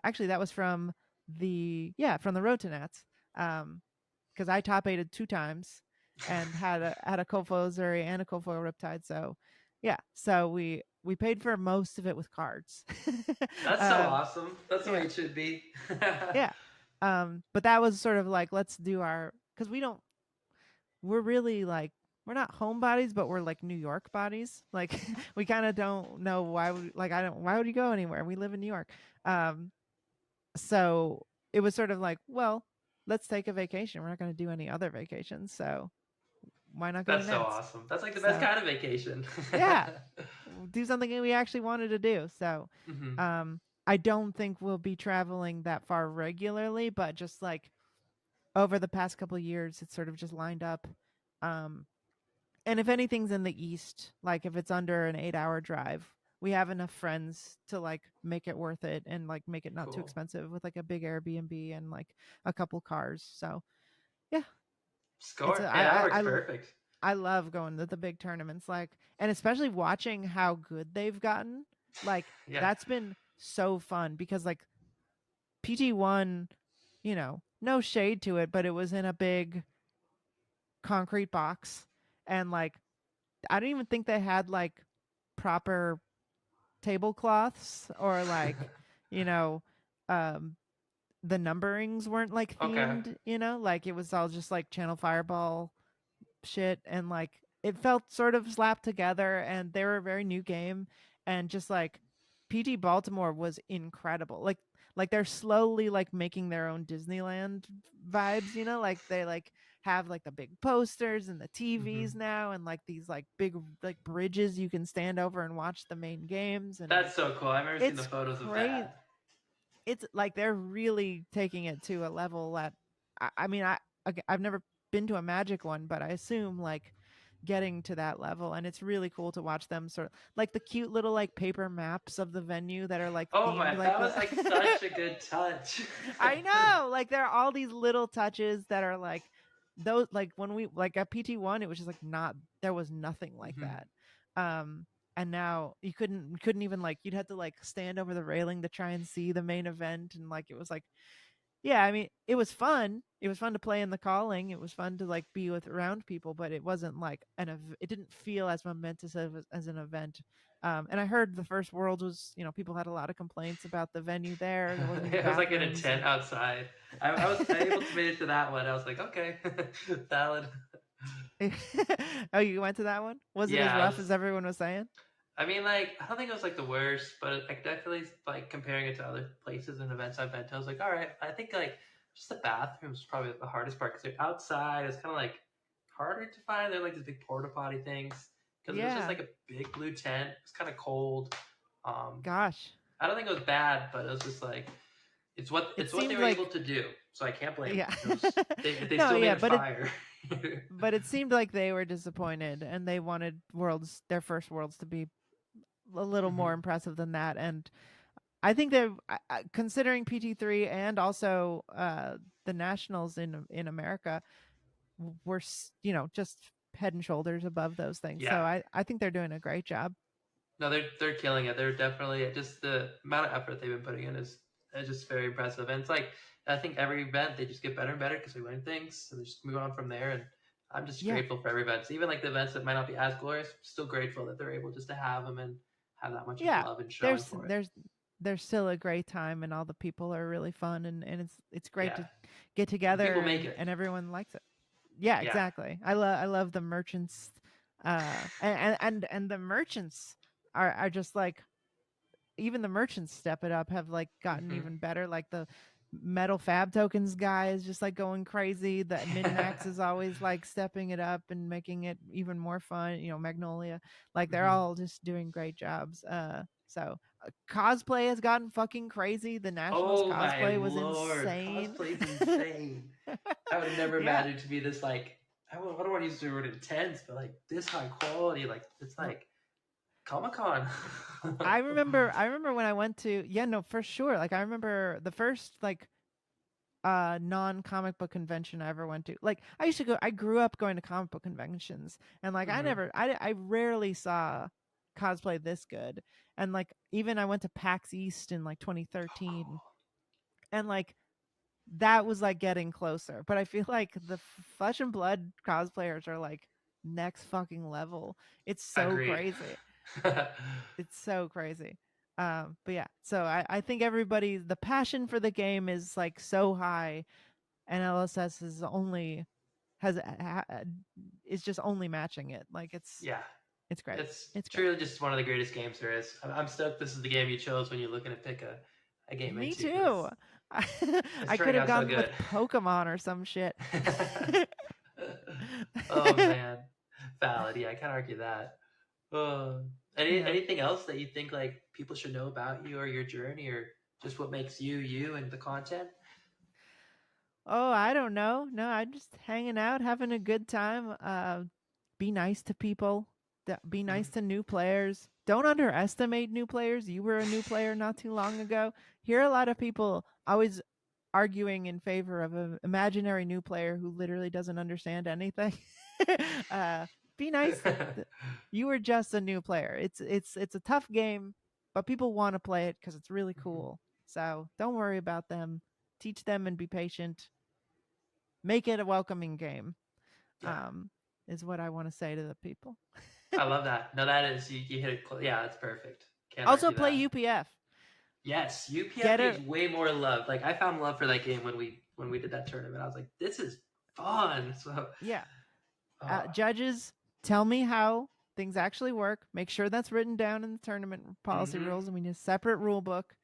actually that was from the road to Nats. Because I top aided 2 times and had a cold foil Zuri and a cold foil Riptide. So yeah, so we paid for most of it with cards. That's so awesome. That's the way Yeah, it should be. yeah. But that was sort of like, let's do because we're really like, we're not homebodies, but we're like New York bodies. Like we kind of don't know why would you go anywhere? We live in New York. Um, so it was sort of like, well, let's take a vacation. We're not going to do any other vacations, so why not go to That's so Nats? awesome. That's like the best So kind of vacation. yeah, do something that we actually wanted to do. So Hmm. I don't think we'll be traveling that far regularly, but just like over the past couple of years, it's sort of just lined up. Um, and if anything's in the east, like if it's under an 8-hour drive, we have enough friends to like make it worth it and like make it not too Cool. expensive with like a big Airbnb and like a couple cars. So yeah, it's Score. Hey, that works I perfect. I love going to the big tournaments, like, and especially watching how good they've gotten. Like Yeah. that's been so fun because like PT1, no shade to it, but it was in a big concrete box, and like I don't even think they had like proper tablecloths or like, you know, um the numberings weren't like Okay. themed, like it was all just like Channel Fireball shit, and like it felt sort of slapped together, and they were a very new game, and just like PT Baltimore was incredible. Like they're slowly like making their own Disneyland vibes, like they like have like the big posters and the TVs Hmm. now, and like these like big like bridges you can stand over and watch the main games, and That's so cool. I've never seen the it's photos of great. that. It's like they're really taking it to a level that I mean I've never been to a Magic one, but I assume like getting to that level, and it's really cool to watch them sort of like the cute little like paper maps of the venue that are like Oh my, themed like that was like such a good touch. I know, like there are all these little touches that are like those, like when we like at PT1 it was just like not, there was nothing like Hmm. that. um and now you couldn't even like, you'd have to like stand over the railing to try and see the main event, and like it was like, yeah, I mean, it was fun. It was fun to play in the calling. It was fun to like be with around people, but it wasn't like it didn't feel as momentous as an event. And I heard the first World was, people had a lot of complaints about the venue there. There wasn't even It was like in a bathrooms, tent and outside. I was able to make it to that one. I was like, okay, valid. oh, you went to that one? Was it as Yeah, I rough was. as everyone was saying? I mean, like, I don't think it was like the worst, but like definitely like comparing it to other places and events I've been to, I was like, all right. I think like just the bathrooms was probably the hardest part because they're outside. It's kind of like harder to find. They're like these big porta potty things because it was just Yeah. like a big blue tent. It was kind of cold. Um, Gosh. I don't think it was bad, but it was just like It it's what they seemed were able like, to do. So I can't blame yeah. them. They No, still made yeah, a but it fire. but it seemed like they were disappointed, and they wanted their first Worlds to be a little more Hmm. impressive than that. And I think they're considering PT3 and also the nationals in America were, just head and shoulders above those things. Yeah. So I think they're doing a great job. No, they're killing it. They're definitely just the amount of effort they've been putting in is just very impressive. And it's like I think every event they just get better and better because they learn things, and they just move on from there. And I'm just Yeah, grateful for every event. So even like the events that might not be as glorious, still grateful that they're able just to have them and have that much of yeah. love and showing There's for it. there's there's still a great time, and all the people are really fun, and it's great Yeah, to get the people together, make it. and everyone likes it. Yeah, Yeah. exactly. I love the merchants, and the merchants are just like, even the merchants step it up, have like gotten Hmm. even better. Like the metal fab tokens guy is just like going crazy. The min max is always like stepping it up and making it even more fun. Magnolia, like they're Hmm. all just doing great jobs. Cosplay has gotten fucking crazy. The nationals Oh my cosplay was lord, insane. cosplay's insane. I would have never Yeah. imagined to be this like I don't want to use the word intense, but like this high quality, like it's No, like Comic Con. I remember when I went to, yeah, no, for sure. Like I remember the first like non-comic book convention I ever went to. Like I grew up going to comic book conventions, and like Hmm. I rarely saw cosplay this good. And like even I went to PAX East in like 2013, and like that was like getting closer. But I feel like the Flesh and Blood cosplayers are like next fucking level. It's so Agreed. crazy. It's so crazy. But yeah, so I think everybody, the passion for the game is like so high, and LSS is just only matching it. Like Yeah, it's great. it's It's great. truly just one of the greatest games there is. I'm stoked this is the game you chose when you're looking to pick a game Me into because too. it's I could turning have out so gone with good. Pokemon or some shit. Oh man, valid. Yeah, I can't argue that. Uh, Yeah. anything else that you think like people should know about you or your journey or just what makes you you and the content? Oh, I don't know. No, I'm just hanging out, having a good time. Be nice to people. Be nice Mhm. to new players. Don't underestimate new players. You were a new player not too long ago. Hear a lot of people always arguing in favor of an imaginary new player who literally doesn't understand anything. uh, be nice. You were just a new player. It's a tough game, but people want to play it because it's really Mhm. cool. So don't worry about them. Teach them and be patient. Make it a welcoming game. Yeah, Um, is what I want to say to the people. I love that. No, that is you hit it. Yeah, that's perfect. Can't Also, argue play that. UPF. Yes, UPF Get needs it. way more love. Like I found love for that game when we did that tournament. I was like, this is fun. So, Yeah. uh, Judges, tell me how things actually work. Make sure that's written down in the tournament policy hmm rules, and we need a separate rule book,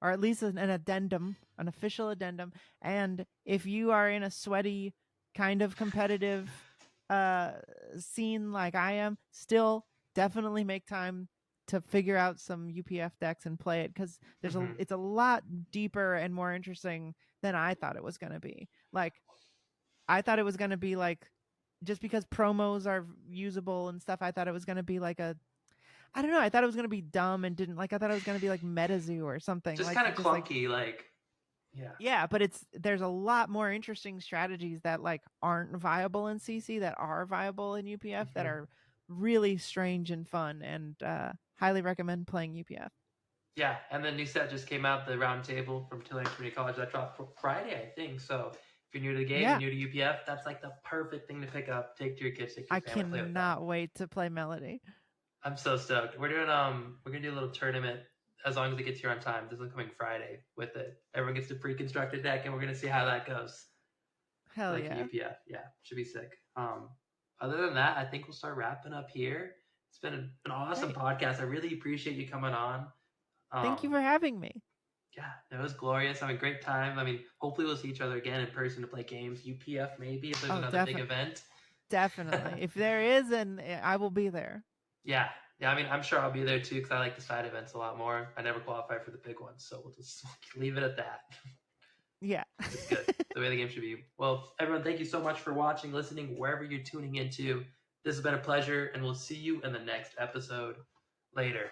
or at least an addendum, an official addendum. And if you are in a sweaty, kind of competitive uh, scene like I am, still definitely make time to figure out some UPF decks and play it, because hmm it's a lot deeper and more interesting than I thought it was going to be. Like I thought it was going to be like, just because promos are usable and stuff, I thought it was going to be like a, I don't know, I thought it was going to be dumb and didn't like, I thought it was going to be like MetaZoo or something. just Like kind you of just like, clunky. Like, yeah, yeah, but there's a lot more interesting strategies that like aren't viable in CC that are viable in UPF that hmm are really strange and fun, and highly recommend playing UPF. yeah. And the new set just came out, the round table from Tulane Community College. That dropped for Friday, I think. So if you're new to the game, you're Yeah, new to UPF, that's like the perfect thing to pick up. Take to your kids, take to I your family, play with them. cannot wait to play Melody. I'm so stoked. We're gonna do a little tournament as long as it gets here on time. This is coming Friday with it. Everyone gets to pre-construct a deck, and we're gonna see how that goes. Hell Like yeah. UPF, yeah, should be sick. Other than that, I think we'll start wrapping up here. It's been an awesome Great. podcast. I really appreciate you coming on. Thank you Um, for having me. yeah, it was glorious. I had a great time. I mean, hopefully we'll see each other again in person to play games. UPF maybe if there's Oh, another big event. definitely. If there is, and I will be there. Yeah, yeah. I mean, I'm sure I'll be there too because I like the side events a lot more. I never qualify for the big ones, so we'll just leave it at that. Yeah. It's good. The way the game should be. Well, everyone, thank you so much for watching, listening, wherever you're tuning into. This has been a pleasure, and we'll see you in the next episode. Later.